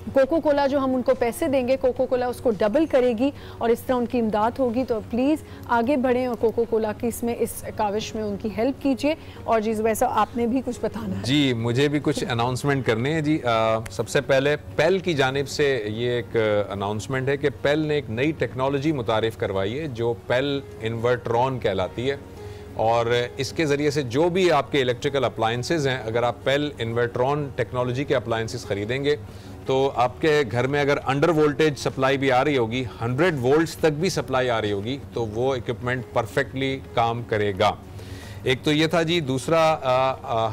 कोको कोला जो हम उनको पैसे देंगे कोको कोला उसको डबल करेगी और इस तरह उनकी इमदाद होगी। तो प्लीज़ आगे बढ़ें और कोको कोला की इसमें इस काविश में उनकी हेल्प कीजिए। और जी वैसा आपने भी कुछ बताना है। जी मुझे भी कुछ अनाउंसमेंट करने हैं जी। सबसे पहले पेल की जानिब से ये एक अनाउंसमेंट है कि पेल ने एक नई टेक्नोलॉजी मुतारिफ़ करवाई है जो पेल इन्वर्ट्रॉन कहलाती है। और इसके ज़रिए से जो भी आपके इलेक्ट्रिकल अप्लाइंसेस हैं, अगर आप पेल इन्वर्ट्रॉन टेक्नोलॉजी के अप्लाइंसेस ख़रीदेंगे तो आपके घर में अगर अंडर वोल्टेज सप्लाई भी आ रही होगी, 100 वोल्ट्स तक भी सप्लाई आ रही होगी, तो वो इक्विपमेंट परफेक्टली काम करेगा। एक तो ये था जी। दूसरा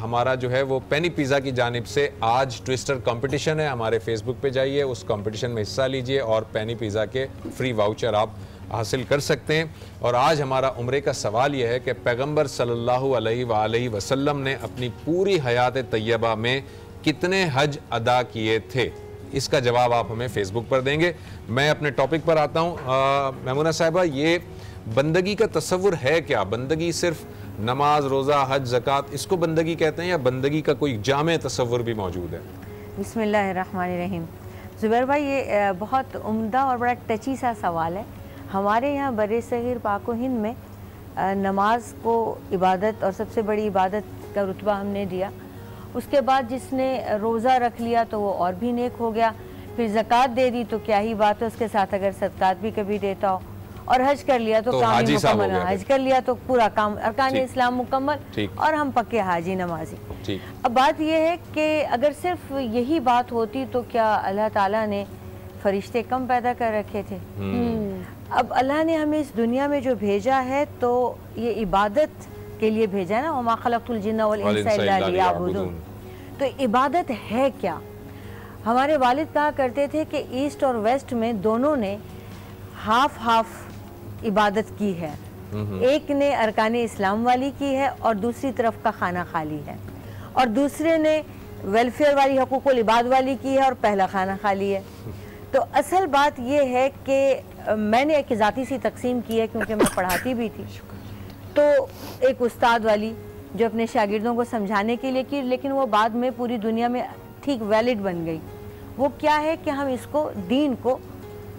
हमारा जो है वो पेनी पिज़्ज़ा की जानिब से आज ट्विस्टर कंपटीशन है। हमारे फेसबुक पे जाइए, उस कंपटीशन में हिस्सा लीजिए और पेनी पिज़्ज़ा के फ्री वाउचर आप हासिल कर सकते हैं। और आज हमारा उम्रे का सवाल यह है कि पैगम्बर सल्लल्लाहु अलैहि वसल्लम ने अपनी पूरी हयात तैयबा में कितने हज अदा किए थे? इसका जवाब आप हमें फेसबुक पर देंगे। मैं अपने टॉपिक पर आता हूँ। मैमुना साहिबा, ये बंदगी का तस्वुर है क्या? बंदगी सिर्फ नमाज, रोज़ा, हज, ज़कात, इसको बंदगी कहते हैं या बंदगी का कोई जामे तस्वुर भी मौजूद है? बिस्मिल्लाहिर्रहमानिर्रहीम। ज़ुबैर भाई, ये बहुत उम्दा और बड़ा टची सा सवाल है। हमारे यहाँ बरे-सग़ीर पाक व हिंद में नमाज को इबादत और सबसे बड़ी इबादत का रुतबा हमने दिया। उसके बाद जिसने रोज़ा रख लिया तो वो और भी नेक हो गया। फिर ज़कात दे दी तो क्या ही बात है, उसके साथ अगर सदकात भी कभी देता हो। और हज कर लिया तो काम ही मुकम्मल। हज कर लिया तो पूरा काम अरकान इस्लाम मुकम्मल और हम पक्के हाजी नमाजी। अब बात यह है कि अगर सिर्फ यही बात होती तो क्या अल्लाह ताला ने फरिश्ते कम पैदा कर रखे थे? अब अल्लाह ने हमें इस दुनिया में जो भेजा है तो ये इबादत के लिए भेजा है ना, वमा खलक़तुल जिन्ना वल इंसा इल्ला लियअबुदून। तो इबादत है क्या? हमारे वालिद कहा करते थे कि ईस्ट और वेस्ट में दोनों ने हाफ हाफ इबादत की है। एक ने अरकान इस्लाम वाली की है और दूसरी तरफ का खाना खाली है, और दूसरे ने वेलफेयर वाली हकूक़ुल इबाद वाली की है और पहला खाना खाली है। तो असल बात यह है कि मैंने एक ज़ाती सी तकसीम की है क्योंकि मैं पढ़ाती भी थी। तो एक उस्ताद वाली जो अपने शागिर्दों को समझाने के लिए की, लेकिन वो बाद में पूरी दुनिया में ठीक वैलिड बन गई। वो क्या है कि हम इसको दीन को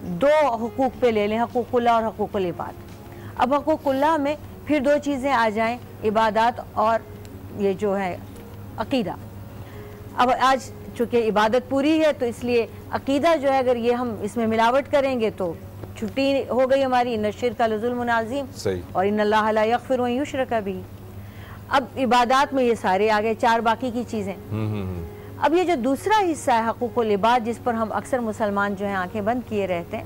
दो हुकूक पे ले लें, हकूकुल्लाह और हकूकुल इबाद। अब हकूकुल्लाह में फिर दो चीज़ें आ जाएं, इबादत और ये जो है अकीदा। अब आज चूँकि इबादत पूरी है तो इसलिए अकीदा जो है अगर ये हम इसमें मिलावट करेंगे तो छुट्टी हो गई हमारी। इन्न शिर्का लज़ुल्मुन अज़ीम और इन्नल्लाह ला यग़फ़िरु अन युश्रका बिही। अब इबादत में ये सारे आ गए, 4 बाकी की चीज़ें। अब ये जो दूसरा हिस्सा है हकूक़ुल इबाद, जिस पर हम अक्सर मुसलमान जो हैं आंखें बंद किए रहते हैं,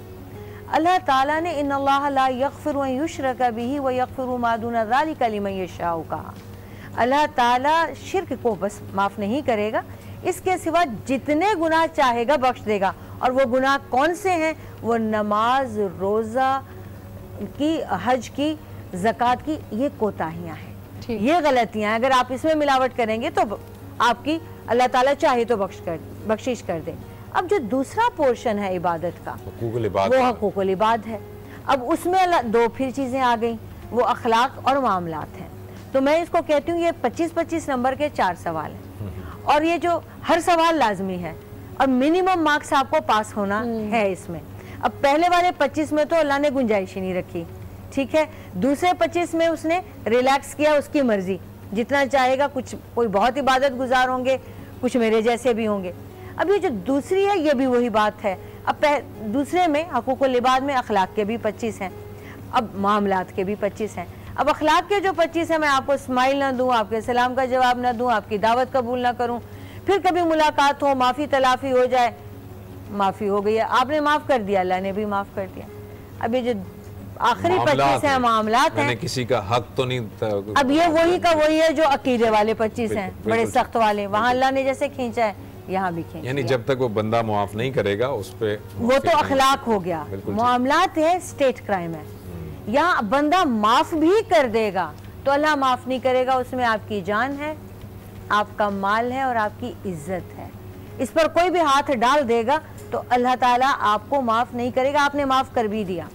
अल्लाह ताला ने इन्नल्लाह ला यग़फ़िरु अन युश्रका बिही व यग़फ़िरु मा दूना ज़ालिका लिमन यशाउ कहा। अल्लाह ताला शिर्क को बस माफ़ नहीं करेगा, इसके सिवा जितने गुनाह चाहेगा बख्श देगा। और वो गुनाह कौन से हैं? वो नमाज, रोज़ा की, हज की, ज़कात की, ये कोताहियाँ हैं, ये गलतियाँ हैं। अगर आप इसमें मिलावट करेंगे तो आपकी अल्लाह ताला चाहे तो बख्शिश कर दे। अब जो दूसरा पोर्शन है इबादत का, वो हकूक़ुल इबाद है। अब उसमें दो फिर चीज़ें आ गई, वो अखलाक और मामलात हैं। तो मैं इसको कहती हूँ ये 25-25 नंबर के 4 सवाल हैं, और ये जो हर सवाल लाजमी है और मिनिमम मार्क्स आपको पास होना है इसमें। अब पहले वाले 25 में तो अल्लाह ने गुंजाइश ही नहीं रखी, ठीक है। दूसरे 25 में उसने रिलैक्स किया, उसकी मर्जी, जितना चाहेगा। कुछ कोई बहुत इबादत गुजार होंगे, कुछ मेरे जैसे भी होंगे। अब ये जो दूसरी है ये भी वही बात है। अब दूसरे में हकूक़ुल इबाद में अखलाक के भी 25 हैं, अब मामलात के भी 25 हैं। अब अखलाक के जो 25 हैं, मैं आपको स्माइल ना दूँ, आपके सलाम का जवाब ना दूँ, आपकी दावत कबूल ना करूँ, फिर कभी मुलाकात हो, माफ़ी तलाफ़ी हो जाए, माफ़ी हो गई है, आपने माफ़ कर दिया, अल्लाह ने भी माफ़ कर दिया। अब ये जो आखिरी 25 है मामलात हैं, किसी का हक तो नहीं था। अब ये वही का वही है जो अकीदे वाले 25 हैं, बड़े सख्त वाले, वहाँ अल्लाह ने जैसे खींचा है यहाँ भी खींच, यानी जब तक वो बंदा मुआफ नहीं करेगा उस पे वो तो अखलाक हो गया। मामलात है स्टेट क्राइम है, यहाँ बंदा माफ भी कर देगा तो अल्लाह माफ नहीं करेगा, उसमें आपकी जान है, आपका माल है और आपकी इज्जत है। इस पर कोई भी हाथ डाल देगा तो अल्लाह ताला आपको माफ नहीं करेगा, आपने माफ कर भी दिया।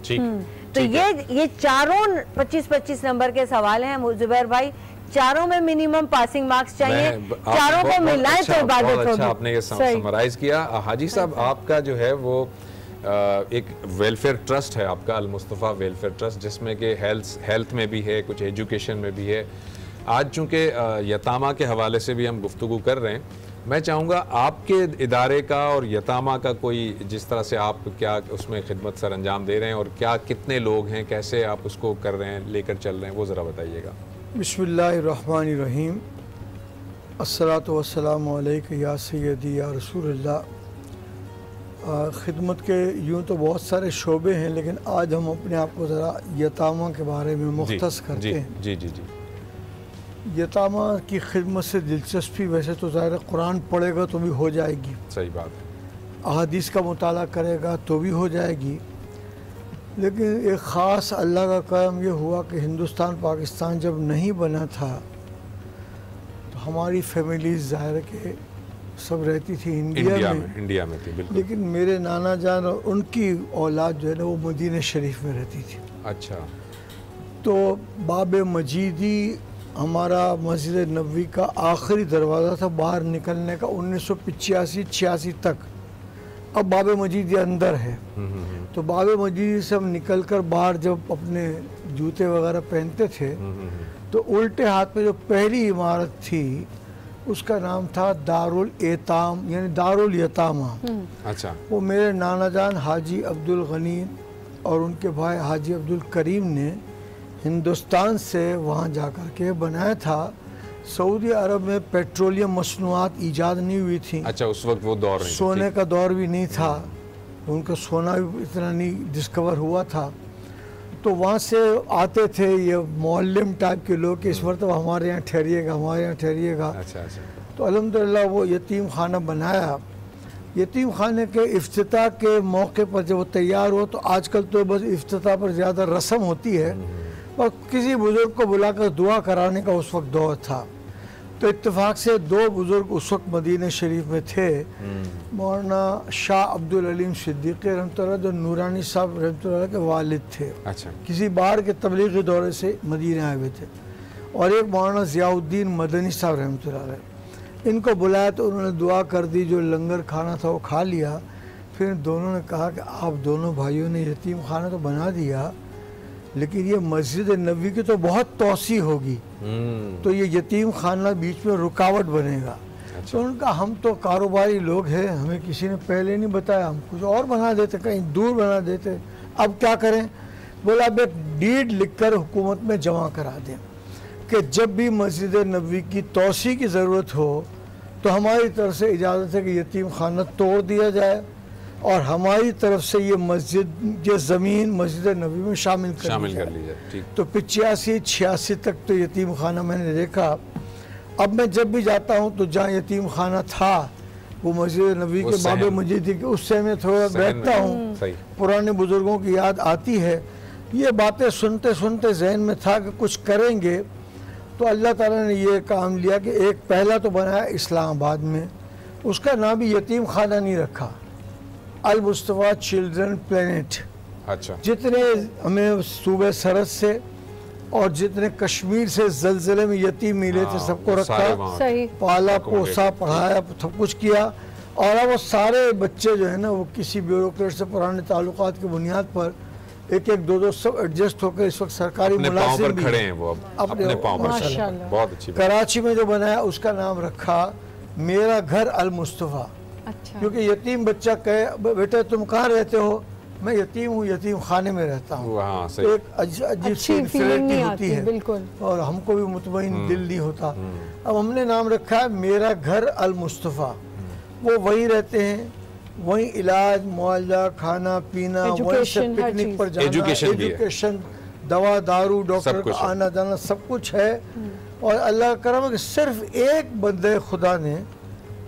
तो ये चारों 25-25 नंबर के सवाल हैं जुबैर भाई, चारों में मिनिमम पासिंग मार्क्स चाहिए, चारों को मिलाएं तो इबादत होगी। आपने ये समराइज किया। हाजी साहब, आपका जो है वो एक वेलफेयर ट्रस्ट है आपका, अल मुस्तफ़ा वेलफेयर ट्रस्ट, जिसमें कि हेल्थ में भी है, कुछ एजुकेशन में भी है। आज चूँकि यतामा के हवाले से भी हम गुफ्तगू कर रहे हैं, मैं चाहूँगा आपके इदारे का और यतामा का कोई, जिस तरह से आप क्या उसमें खिदमत सर अंजाम दे रहे हैं और क्या कितने लोग हैं, कैसे आप उसको कर रहे हैं, लेकर चल रहे हैं, वो ज़रा बताइएगा। बिस्मिल्लाहिर्रहमानिर्रहीम, अस्सलातु वस्सलामु अलैका या सय्यदी या रसूलल्लाह। खिदमत के यूँ तो बहुत सारे शोबे हैं, लेकिन आज हम अपने आप को ज़रा यतामा के बारे में मुख्तस करते हैं। जी जी जी। यतामा की खिदमत से दिलचस्पी वैसे तो ज़ाहिर कुरान पढ़ेगा तो भी हो जाएगी, सही बात है, अहादीस का मुताला करेगा तो भी हो जाएगी, लेकिन एक ख़ास अल्लाह का करम ये हुआ कि हिंदुस्तान पाकिस्तान जब नहीं बना था तो हमारी फैमिलीज़ ज़ाहिर के सब रहती थी इंडिया में थी, बिल्कुल। लेकिन मेरे नाना जान और उनकी औलाद जो है ना वो मदीना शरीफ में रहती थी। अच्छा। तो बाब मजीदी हमारा मस्जिद नबवी का आखिरी दरवाज़ा था बाहर निकलने का 1985-86 तक। अब बाब मजीदी अंदर है, तो बाब मजीदी से हम निकल कर बाहर जब अपने जूते वगैरह पहनते थे तो उल्टे हाथ में जो पहली इमारत थी उसका नाम था दारुल एताम, यानी दारुल यतामा। अच्छा। वो मेरे नाना जान हाजी अब्दुल गनी और उनके भाई हाजी अब्दुल करीम ने हिंदुस्तान से वहाँ जाकर के बनाया था। सऊदी अरब में पेट्रोलियम मसनूआत ईजाद नहीं हुई थी। अच्छा, उस वक्त वो दौर नहीं, सोने का दौर भी नहीं था, उनका सोना भी इतना नहीं डिस्कवर हुआ था। तो वहाँ से आते थे ये मौल्लिम टाइप के लोग कि इस मरतबा हमारे यहाँ ठहरिएगा, हमारे यहाँ ठहरिएगा। अच्छा अच्छा। तो अल्हम्दुलिल्लाह वो यतीम खाना बनाया। यतीम खाने के इफ्तिताह के मौके पर जब वो तैयार हो तो आजकल तो बस इफ्तिताह पर ज़्यादा रस्म होती है और किसी बुज़ुर्ग को बुलाकर दुआ कराने का उस वक्त दौर था। तो इत्तेफाक से दो बुज़ुर्ग उस वक्त मदीना शरीफ में थे, मौलाना शाह अब्दुल अलीम सिद्दीक़ी रहमतुल्लाह जो नूरानी साहब रहमतुल्लाह के वालिद थे। अच्छा। किसी बाहर के तबलीगी दौरे से मदीना आए हुए थे। और एक मौलाना ज़ियाउद्दीन मदनी साहब रहमतुल्लाह, इनको बुलाया तो उन्होंने दुआ कर दी, जो लंगर खाना था वो खा लिया। फिर दोनों ने कहा कि आप दोनों भाइयों ने यतीम खाना तो बना दिया, लेकिन ये मस्जिद नबवी की तो बहुत तोसी होगी, तो ये यतीम खाना बीच में रुकावट बनेगा। अच्छा। तो उनका हम तो कारोबारी लोग हैं, हमें किसी ने पहले नहीं बताया, हम कुछ और बना देते, कहीं दूर बना देते, अब क्या करें। बोला अब एक डीड लिखकर हुकूमत में जमा करा दें कि जब भी मस्जिद नबवी की तोसी की ज़रूरत हो तो हमारी तरफ से इजाज़त है कि यतीम खाना तोड़ दिया जाए और हमारी तरफ से ये मस्जिद, ये ज़मीन मस्जिद नबी में शामिल कर ली जाए। तो 85-86 तक तो यतीम खाना मैंने देखा। अब मैं जब भी जाता हूँ तो जहाँ यतीम खाना था वो मस्जिद नबी के बाब मजीदी के उससे मैं थोड़ा बैठता हूँ, पुराने बुज़ुर्गों की याद आती है। ये बातें सुनते सुनते जहन में था कि कुछ करेंगे, तो अल्लाह ताला ने ये काम लिया कि एक पहला तो बनाया इस्लामाबाद में, उसका नाम भी यतीम खाना नहीं रखा, अल मुस्तफ़ा चिल्ड्रन प्लेनेट। अच्छा। जितने हमें सूबे सरहद से और जितने कश्मीर से ज़लज़ले में यतीम मिले थे सबको रखा, पाला पोसा पढ़ाया सब कुछ किया। और अब वो सारे बच्चे जो है ना वो किसी ब्यूरोक्रेट से पुराने ताल्लुकात की बुनियाद पर एक एक दो सब एडजस्ट होकर इस वक्त सरकारी मुलाजिम भी खड़े हैं, वो अपने पांव पर बहुत अच्छी। कराची में जो बनाया उसका नाम रखा मेरा घर अल मुस्तफ़ा। अच्छा। क्योंकि यतीम बच्चा कहे बेटा तुम कहाँ रहते हो, मैं यतीम हूँ, यतीम खाने में रहता हूँ, तो एक अजीब सी इंफिनिटी होती है और हमको भी मुतमईन दिल नहीं होता। अब हमने नाम रखा है मेरा घर अल मुस्तफ़ा। वो वहीं रहते हैं, वहीं इलाज, मुआवजा, खाना पीना, वहीं से पिकनिक पर जाना, एजुकेशन, दवा दारू, डॉक्टर का आना जाना, सब कुछ है। और अल्लाह का करम कि सिर्फ एक बंदे खुदा ने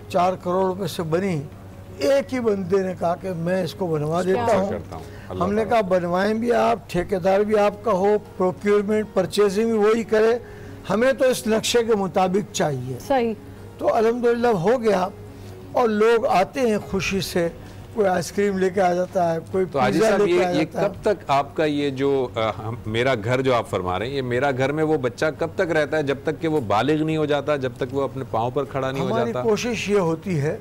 4 करोड़ रुपए से बनी, एक ही बंदे ने कहा कि मैं इसको बनवा देता हूँ। हमने कहा बनवाएं भी आप, ठेकेदार भी आपका हो, प्रोक्योरमेंट परचेजिंग भी वही करे, हमें तो इस नक्शे के मुताबिक चाहिए। सही। तो अल्हम्दुलिल्लाह हो गया और लोग आते हैं खुशी से, कोई आइसक्रीम लेके आ जाता है, कोई तो आजी पिज़्ज़ा साहब लेके आ ये जाता है। कब तक आपका ये जो मेरा घर जो आप फरमा रहे हैं, ये मेरा घर में वो बच्चा कब तक रहता है? जब तक कि वो बालिग नहीं हो जाता, जब तक वो अपने पाँव पर खड़ा नहीं हो जाता? हमारी कोशिश ये होती है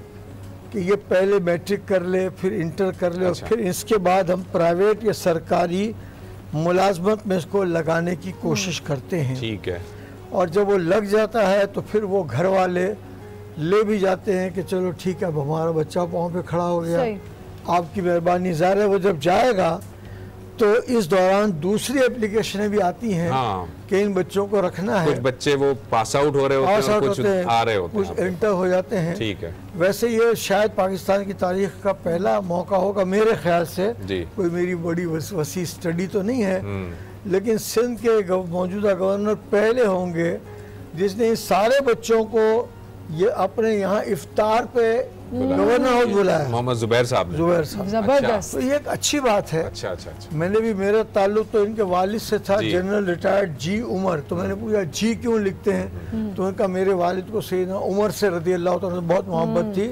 कि ये पहले मैट्रिक कर ले, फिर इंटर कर ले, और फिर इसके बाद हम प्राइवेट या सरकारी मुलाजमत में इसको लगाने की कोशिश करते हैं। ठीक है। और जब वो लग जाता है तो फिर वो घर वाले ले भी जाते हैं कि चलो ठीक है अब हमारा बच्चा पाँव पे खड़ा हो गया, आपकी मेहरबानी। ज़ाहिर है वो जब जाएगा तो इस दौरान दूसरी एप्लीकेशनें भी आती हैं कि इन बच्चों को रखना है। कुछ बच्चे वो पास आउट हो रहे होते हैं, कुछ आ रहे होते हैं, कुछ इंटर हो जाते हैं। ठीक है। वैसे ये शायद पाकिस्तान की तारीख का पहला मौका होगा मेरे ख्याल से, कोई मेरी बड़ी वसी स्टडी तो नहीं है, लेकिन सिंध के मौजूदा गवर्नर पहले होंगे जिसने इन सारे बच्चों को ये अपने यहाँ इफ्तार पे गवर्नर हाउस बुलाया। मोहम्मद जुबैर साहब ने। जुबैर साहब, जबरदस्त। तो ये एक अच्छी बात है। अच्छा अच्छा अच्छा। मैंने भी, मेरा ताल्लुक तो इनके वालिद से था, जनरल रिटायर्ड जी उमर, तो मैंने पूछा जी क्यों लिखते हैं, तो उनका मेरे वालिद को सैयदना उमर से रज़ी अल्लाह तआला बहुत मोहब्बत थी,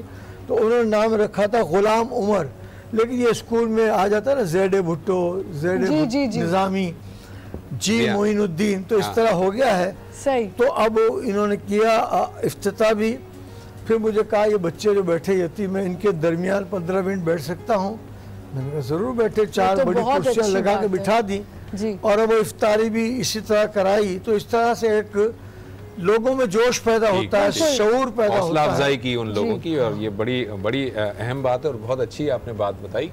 तो उन्होंने नाम रखा था गुलाम उमर। लेकिन ये स्कूल में आ जाता है ना, ज़ैड भुट्टो, ज़ैड निज़ामी, जी मोइनुद्दीन, तो इस तरह हो गया है। सही। तो अब इन्होंने किया इफ्तिताह भी, फिर मुझे कहा ये बच्चे जो बैठे यतीम है इनके दरमियान 15 मिनट बैठ सकता हूँ। मैंने कहा ज़रूर बैठे, 4 बड़ी कुर्सियाँ लगा के बिठा दी और अब इफ्तारी भी इसी तरह कराई। तो इस तरह से एक लोगों में जोश पैदा होता है, शऊर पैदा होता है, हौसला अफजाई की उन लोगों की, और ये बड़ी बड़ी अहम बात है और बहुत अच्छी आपने बात बताई।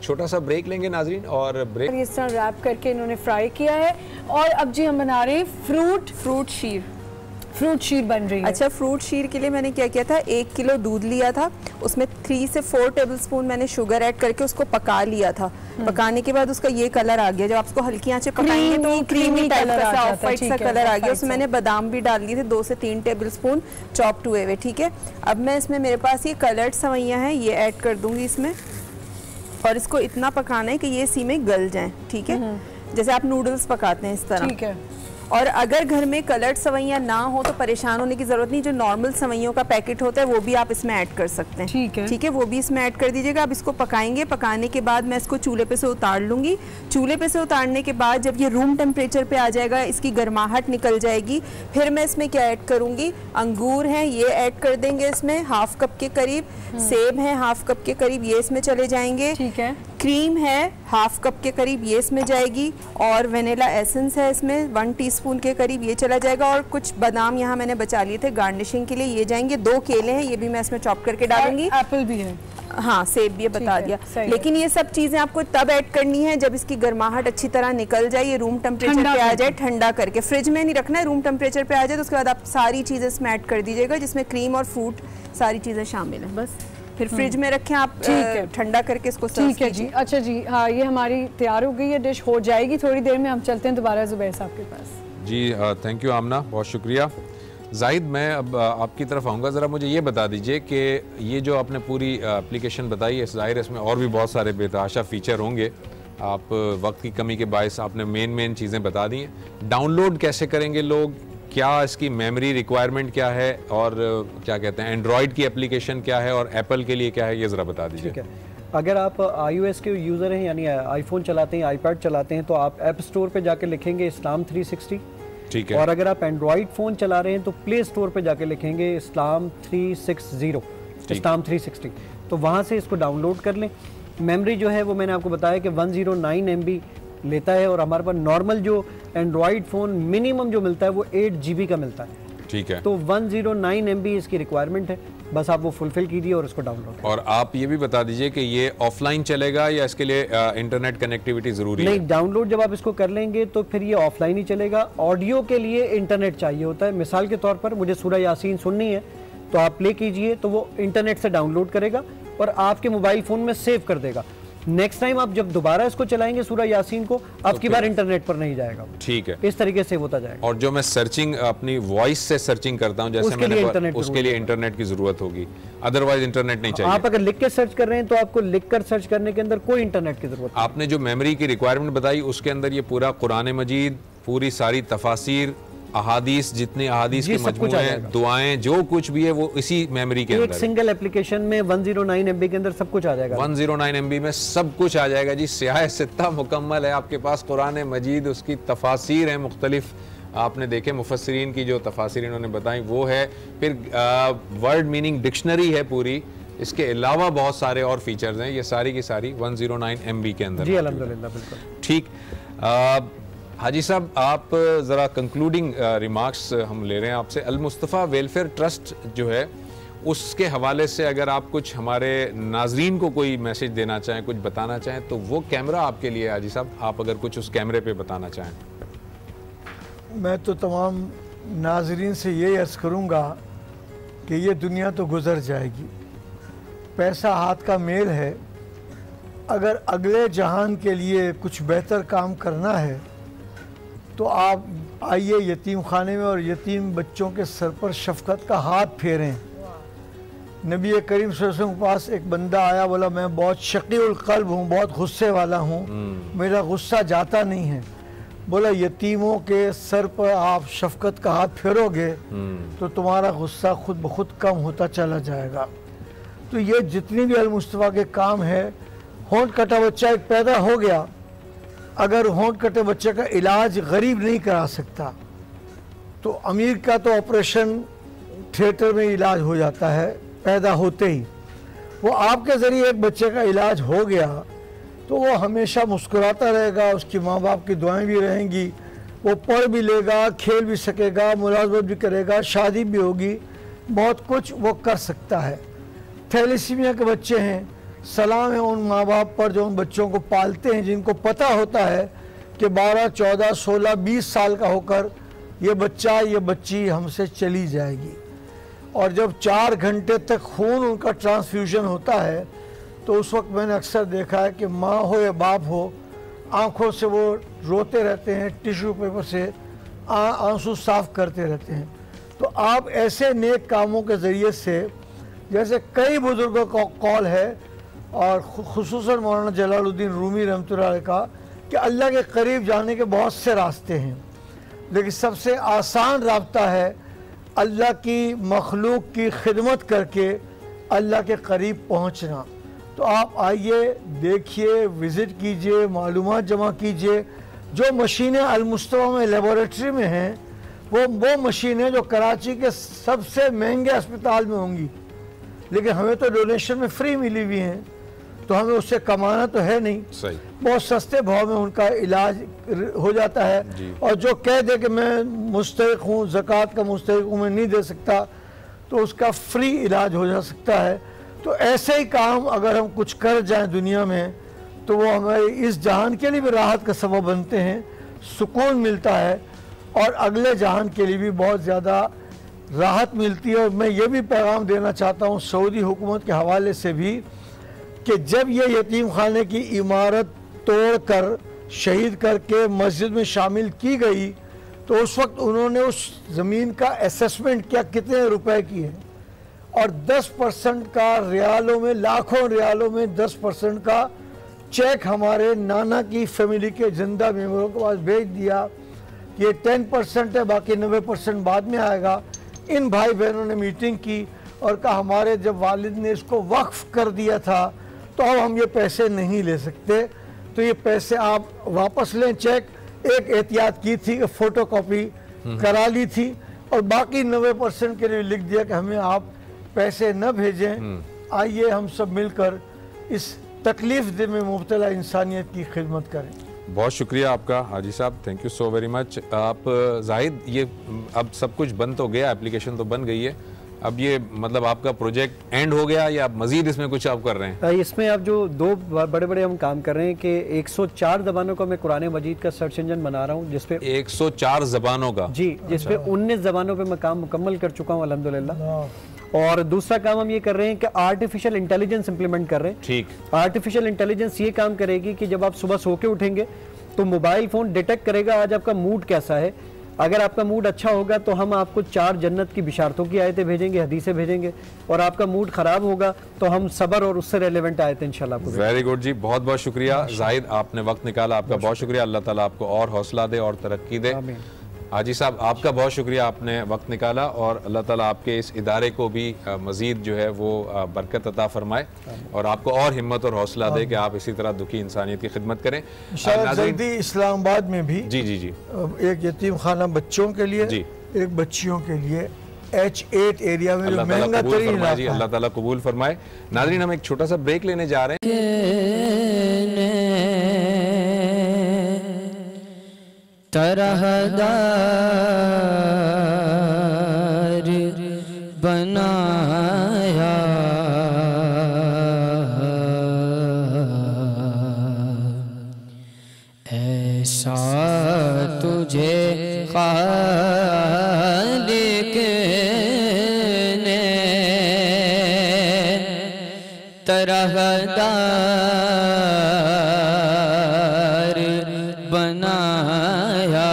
छोटा सा ब्रेक लेंगे नाजरीन, और ब्रेक इस तरह रैप करके इन्होंने फ्राई किया है। और अब जी हम बना रहे हैं फ्रूट शीर। फ्रूट शीर बन रही है। अच्छा, फ्रूट शीर के लिए मैंने क्या किया था, 1 किलो दूध लिया था, उसमें 3 से 4 टेबलस्पून मैंने शुगर ऐड करके उसको पका लिया था। पकाने के बाद उसका ये कलर आ गया, जब आप उसको हल्की आंच पे पकाएंगे तो क्रीमी टाइप का ऑफ वाइट सा कलर आ गया। उसमें मैंने बादाम भी डाल दिए थे, 2 से 3 टेबलस्पून चॉप्ड हुए हुए। ठीक है, अब मैं इसमें, मेरे पास ये कलर्ड सवैयाँ हैं, ये ऐड कर दूंगी इसमें, और इसको इतना पकाना है कि ये इसी में गल जाएं। ठीक है, जैसे आप नूडल्स पकाते हैं इस तरह। ठीक है। और अगर घर में कलर्ड सवैयाँ ना हो तो परेशान होने की जरूरत नहीं, जो नॉर्मल सवैयों का पैकेट होता है वो भी आप इसमें ऐड कर सकते हैं। ठीक है। ठीक है, वो भी इसमें ऐड कर दीजिएगा। अब इसको पकाएंगे, पकाने के बाद मैं इसको चूल्हे पे से उतार लूंगी। चूल्हे पे से उतारने के बाद जब ये रूम टेम्परेचर पे आ जाएगा, इसकी गर्माहट निकल जाएगी, फिर मैं इसमें क्या ऐड करूंगी, अंगूर हैं ये ऐड कर देंगे इसमें, 1/2 कप के करीब, सेब है 1/2 कप के करीब, ये इसमें चले जाएंगे। ठीक है। क्रीम है 1/2 कप के करीब, ये इसमें जाएगी, और वेनिला एसेंस है इसमें 1 टीस्पून के करीब, ये चला जाएगा। और कुछ बादाम यहाँ मैंने बचा लिए थे गार्निशिंग के लिए, ये जाएंगे। 2 केले हैं, ये भी मैं इसमें चॉप करके डालूंगी। एप्पल भी है, हाँ सेब भी बता दिया। लेकिन ये सब चीजें आपको तब ऐड करनी है जब इसकी गर्माहट अच्छी तरह निकल जाए, ये रूम टेम्परेचर पे आ जाए, ठंडा करके। फ्रिज में नहीं रखना है, रूम टेम्परेचर पे आ जाए तो उसके बाद आप सारी चीजें इसमें ऐड कर दीजिएगा, जिसमें क्रीम और फ्रूट सारी चीजें शामिल है। बस फिर फ्रिज में रखें आप, ठंडा करके इसको सर्व कीजिए। ठीक है जी। अच्छा जी, हाँ ये हमारी तैयार हो गई है, डिश हो जाएगी थोड़ी देर में। हम चलते हैं दोबारा जुबैर साहब के पास। जी थैंक यू आमना, बहुत शुक्रिया। जाहिद, मैं अब आपकी तरफ आऊँगा, ज़रा मुझे ये बता दीजिए कि ये जो आपने पूरी एप्लीकेशन बताई है, ज़ाहिर है इसमें और भी बहुत सारे बेतहाशा फ़ीचर होंगे, आप वक्त की कमी के बायस आपने मेन चीज़ें बता दी हैं। डाउनलोड कैसे करेंगे लोग, क्या इसकी मेमोरी रिक्वायरमेंट क्या है, और क्या कहते हैं एंड्रॉयड की एप्लीकेशन क्या है और एप्पल के लिए क्या है, ये ज़रा बता दीजिए। ठीक है, अगर आप iOS के यूज़र हैं, यानी आईफोन चलाते हैं, आईपैड चलाते हैं, तो आप ऐप स्टोर पे जाके लिखेंगे इस्लाम 360। ठीक है। और अगर आप एंड्रॉयड फ़ोन चला रहे हैं तो प्ले स्टोर पे जाके लिखेंगे इस्लाम 360, इस्लाम 360, तो वहाँ से इसको डाउनलोड कर लें। मेमोरी जो है वो मैंने आपको बताया कि 109 MB लेता है, और हमारे पास नॉर्मल जो एंड्रॉयड फ़ोन मिनिमम जो मिलता है वो 8 GB का मिलता है। ठीक है, तो 109 MB इसकी रिक्वायरमेंट है, बस आप वो फुलफिल कीजिए और इसको डाउनलोड। और आप ये भी बता दीजिए कि ये ऑफलाइन चलेगा या इसके लिए इंटरनेट कनेक्टिविटी ज़रूरी है? नहीं, डाउनलोड जब आप इसको कर लेंगे तो फिर ये ऑफलाइन ही चलेगा। ऑडियो के लिए इंटरनेट चाहिए होता है। मिसाल के तौर पर मुझे सूरह यासीन सुननी है तो आप प्ले कीजिए तो वो इंटरनेट से डाउनलोड करेगा, और आपके मोबाइल फ़ोन में सेव कर देगा। नेक्स्ट टाइम आप जब दोबारा इसको चलाएंगे सूरह यासीन को, आपकी बार इंटरनेट पर नहीं जाएगा। ठीक है, इस तरीके से होता जाएगा। और जो मैं सर्चिंग अपनी वॉइस से सर्चिंग करता हूं, जैसे मैंने उसके लिए इंटरनेट की जरूरत होगी, अदरवाइज इंटरनेट नहीं चाहिए। आप अगर लिख के सर्च कर रहे हैं तो आपको लिख कर सर्च करने के अंदर कोई इंटरनेट की जरूरत। आपने जो मेमोरी की रिक्वायरमेंट बताई उसके अंदर ये पूरा कुरान मजीद, पूरी सारी तफासिर, अहादीस, जितने अहादीस के मजमूए हैं, दुआएं, जो कुछ भी है वो इसी मेमोरी के अंदर, एक सिंगल एप्लीकेशन में 109 MB के अंदर सब कुछ आ जाएगा। 109 MB में सब कुछ आ जाएगा जी। स्याह सित्ता मुकम्मल है आपके पास, कुरान मजीद, उसकी तफासिर हैं मुख्तलिफ, आपने देखे मुफस्सिरीन की जो तफासिर इन्होंने बताई वो है, फिर वर्ड मीनिंग डिक्शनरी है पूरी, इसके अलावा बहुत सारे और फीचर्स हैं, ये सारी की सारी 109 MB के अंदर। जी अल्हम्दुलिल्लाह, बिल्कुल ठीक। हाजी साहब, आप ज़रा कंक्लूडिंग रिमार्क्स हम ले रहे हैं आपसे। अल मुस्तफ़ा वेलफेयर ट्रस्ट जो है उसके हवाले से अगर आप कुछ हमारे नाजरीन को कोई मैसेज देना चाहें, कुछ बताना चाहें, तो वो कैमरा आपके लिए हाजी साहब, आप अगर कुछ उस कैमरे पे बताना चाहें। मैं तो तमाम नाजरीन से ये अर्ज़ करूँगा कि ये दुनिया तो गुज़र जाएगी, पैसा हाथ का मेल है, अगर अगले जहान के लिए कुछ बेहतर काम करना है तो आप आइए यतीम खाने में और यतीम बच्चों के सर पर शफकत का हाथ फेरें। नबी करीम सल्लल्लाहु अलैहि वसल्लम के पास एक बंदा आया, बोला मैं बहुत शकीउल क़ल्ब हूँ, बहुत गुस्से वाला हूँ, मेरा गुस्सा जाता नहीं है। बोला यतीमों के सर पर आप शफकत का हाथ फेरोगे तो तुम्हारा गुस्सा खुद ब खुद कम होता चला जाएगा। तो ये जितनी भी अल मुस्तफ़ा के काम है, होंठ कटा बच्चा एक पैदा हो गया, अगर होंठ कटे बच्चे का इलाज गरीब नहीं करा सकता तो अमीर का तो ऑपरेशन थिएटर में इलाज हो जाता है पैदा होते ही। वो आपके ज़रिए एक बच्चे का इलाज हो गया तो वो हमेशा मुस्कुराता रहेगा, उसकी माँ बाप की दुआएं भी रहेंगी, वो पढ़ भी लेगा, खेल भी सकेगा, मुलाजमत भी करेगा, शादी भी होगी, बहुत कुछ वो कर सकता है। थैलेसीमिया के बच्चे हैं, सलाम है उन माँ बाप पर जो उन बच्चों को पालते हैं, जिनको पता होता है कि 12, 14, 16, 20 साल का होकर ये बच्चा, ये बच्ची हमसे चली जाएगी। और जब 4 घंटे तक खून उनका ट्रांसफ्यूजन होता है तो उस वक्त मैंने अक्सर देखा है कि माँ हो या बाप हो, आँखों से वो रोते रहते हैं, टिश्यू पेपर से आंसू साफ करते रहते हैं। तो आप ऐसे नेक कामों के ज़रिए से, जैसे कई बुज़ुर्गों का कौल है और खुसूसन मौलाना जलालुद्दीन रूमी रहमतुल्लाह अलैह का, कि अल्लाह के करीब जाने के बहुत से रास्ते हैं, लेकिन सबसे आसान रास्ता है अल्लाह की मखलूक की खिदमत करके अल्लाह के करीब पहुंचना। तो आप आइए, देखिए, विज़िट कीजिए, मालूमात जमा कीजिए। जो मशीनें अल मुस्तफ़ा में लेबोरेटरी में हैं वो मशीनें जो कराची के सबसे महंगे अस्पताल में होंगी, लेकिन हमें तो डोनेशन में फ्री मिली हुई हैं, तो हमें उससे कमाना तो है नहीं। सही। बहुत सस्ते भाव में उनका इलाज हो जाता है। और जो कह दे कि मैं मुस्तहिक हूँ, ज़कात का मुस्तहिक हूँ, मैं नहीं दे सकता, तो उसका फ्री इलाज हो जा सकता है। तो ऐसे ही काम अगर हम कुछ कर जाएं दुनिया में तो वो हमारे इस जहान के लिए भी राहत का सबब बनते हैं, सुकून मिलता है और अगले जहान के लिए भी बहुत ज़्यादा राहत मिलती है। और मैं ये भी पैगाम देना चाहता हूँ सऊदी हुकूमत के हवाले से भी कि जब ये यतीम खाने की इमारत तोड़कर शहीद करके मस्जिद में शामिल की गई तो उस वक्त उन्होंने उस ज़मीन का असेसमेंट किया कितने रुपए की है, और 10% का रियालों में, लाखों रियालों में 10% का चेक हमारे नाना की फैमिली के जिंदा मेंबरों के पास भेज दिया। ये 10% है, बाकी 90% बाद में आएगा। इन भाई बहनों ने मीटिंग की और कहा हमारे जब वालिद ने इसको वक्फ कर दिया था तो अब हम ये पैसे नहीं ले सकते, तो ये पैसे आप वापस लें। चेक एक एहतियात की थी कि फ़ोटोकॉपी करा ली थी और बाकी 90% के लिए लिख दिया कि हमें आप पैसे न भेजें। आइए हम सब मिलकर इस तकलीफ दे में मुब्तला इंसानियत की खिदमत करें। बहुत शुक्रिया आपका हाजी साहब, thank you so very much. आप जाहिद, ये अब सब कुछ बन तो गया, एप्लीकेशन तो बन गई है, अब ये मतलब आपका प्रोजेक्ट एंड हो गया या मजीद इसमें कुछ आप कर रहे हैं? इसमें अब जो 2 बड़े बड़े हम काम कर रहे हैं कि 104 ज़बानों का मैं कुरान मजीद का सर्च इंजन बना रहा हूँ, जिसपे 104 ज़बानों का, जी, जिसपे 19 ज़बानों पे मैं काम मुकम्मल कर चुका हूँ अल्हम्दुलिल्लाह। और दूसरा काम हम ये कर रहे हैं कि आर्टिफिशियल इंटेलिजेंस इंप्लीमेंट कर रहे हैं। ठीक। आर्टिफिशियल इंटेलिजेंस ये काम करेगी कि जब आप सुबह सो के उठेंगे तो मोबाइल फ़ोन डिटेक्ट करेगा आज आपका मूड कैसा है। अगर आपका मूड अच्छा होगा तो हम आपको 4 जन्नत की बिशारतों की आयतें भेजेंगे, हदीसें भेजेंगे, और आपका मूड ख़राब होगा तो हम सब्र और उससे रेलेवेंट आयतें इंशाल्लाह आपको। वेरी गुड जी, बहुत बहुत शुक्रिया जाहिद, आपने वक्त निकाला, आपका बहुत शुक्रिया। अल्लाह ताला आपको और हौसला दे और तरक्की दे। हाजी साहब आपका बहुत शुक्रिया, आपने वक्त निकाला, और अल्लाह ताला आपके इस इदारे को भी मज़ीद जो है वो बरकत अता फरमाए और आपको और हिम्मत और हौसला दे कि आप इसी तरह दुखी इंसानियत की खिदमत करें। जल्दी इस्लामाबाद में भी जी जी जी एक यतीम खाना बच्चों के लिए जी, एक बच्चियों के लिए H8 एरिया में जो महंगा तरीन इलाका है। अल्लाह ताला कबूल फरमाए। नाज़रीन हम एक छोटा सा ब्रेक लेने जा रहे हैं। तरहदार बनाया ऐसा तुझे खालिक ने तरहदार बनाया।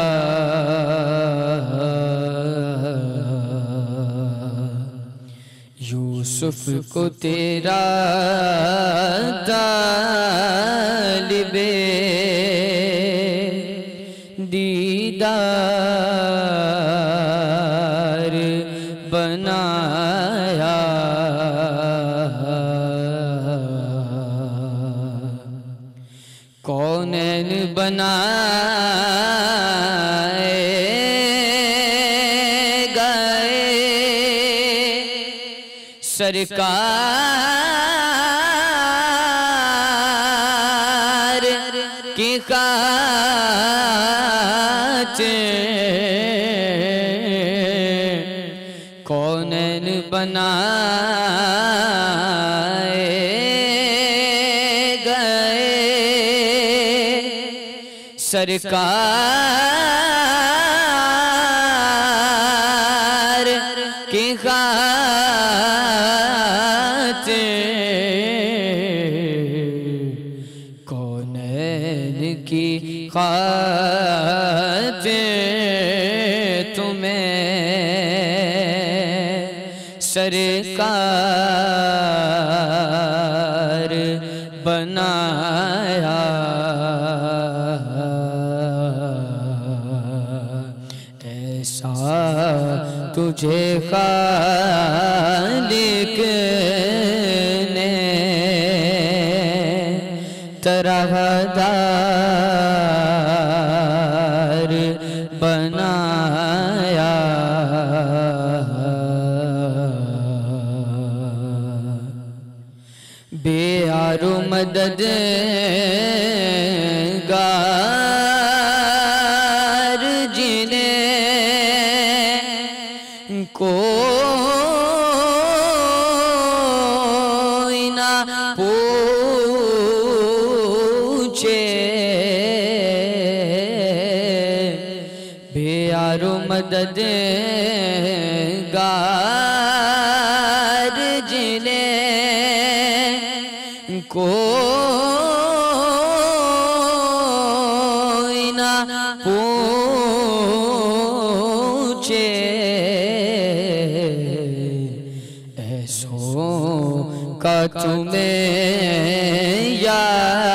यूसुफ को तेरा तालिबे दीदार बनाया। कौनैन बनाए गए सरकार की खातिर। कौनैन बनाए गए सरकार की खातिर। कौनैन की खातिर तुम्हें सरकार बनाया। ऐसा तुझे खालिक ने तरहदार बनाया। बेयारो मददगार जिन्हें कोई ना पूछे। बेयारो मददगार जिन्हें कोई ना पूछे। ऐसों का तुम्हें याद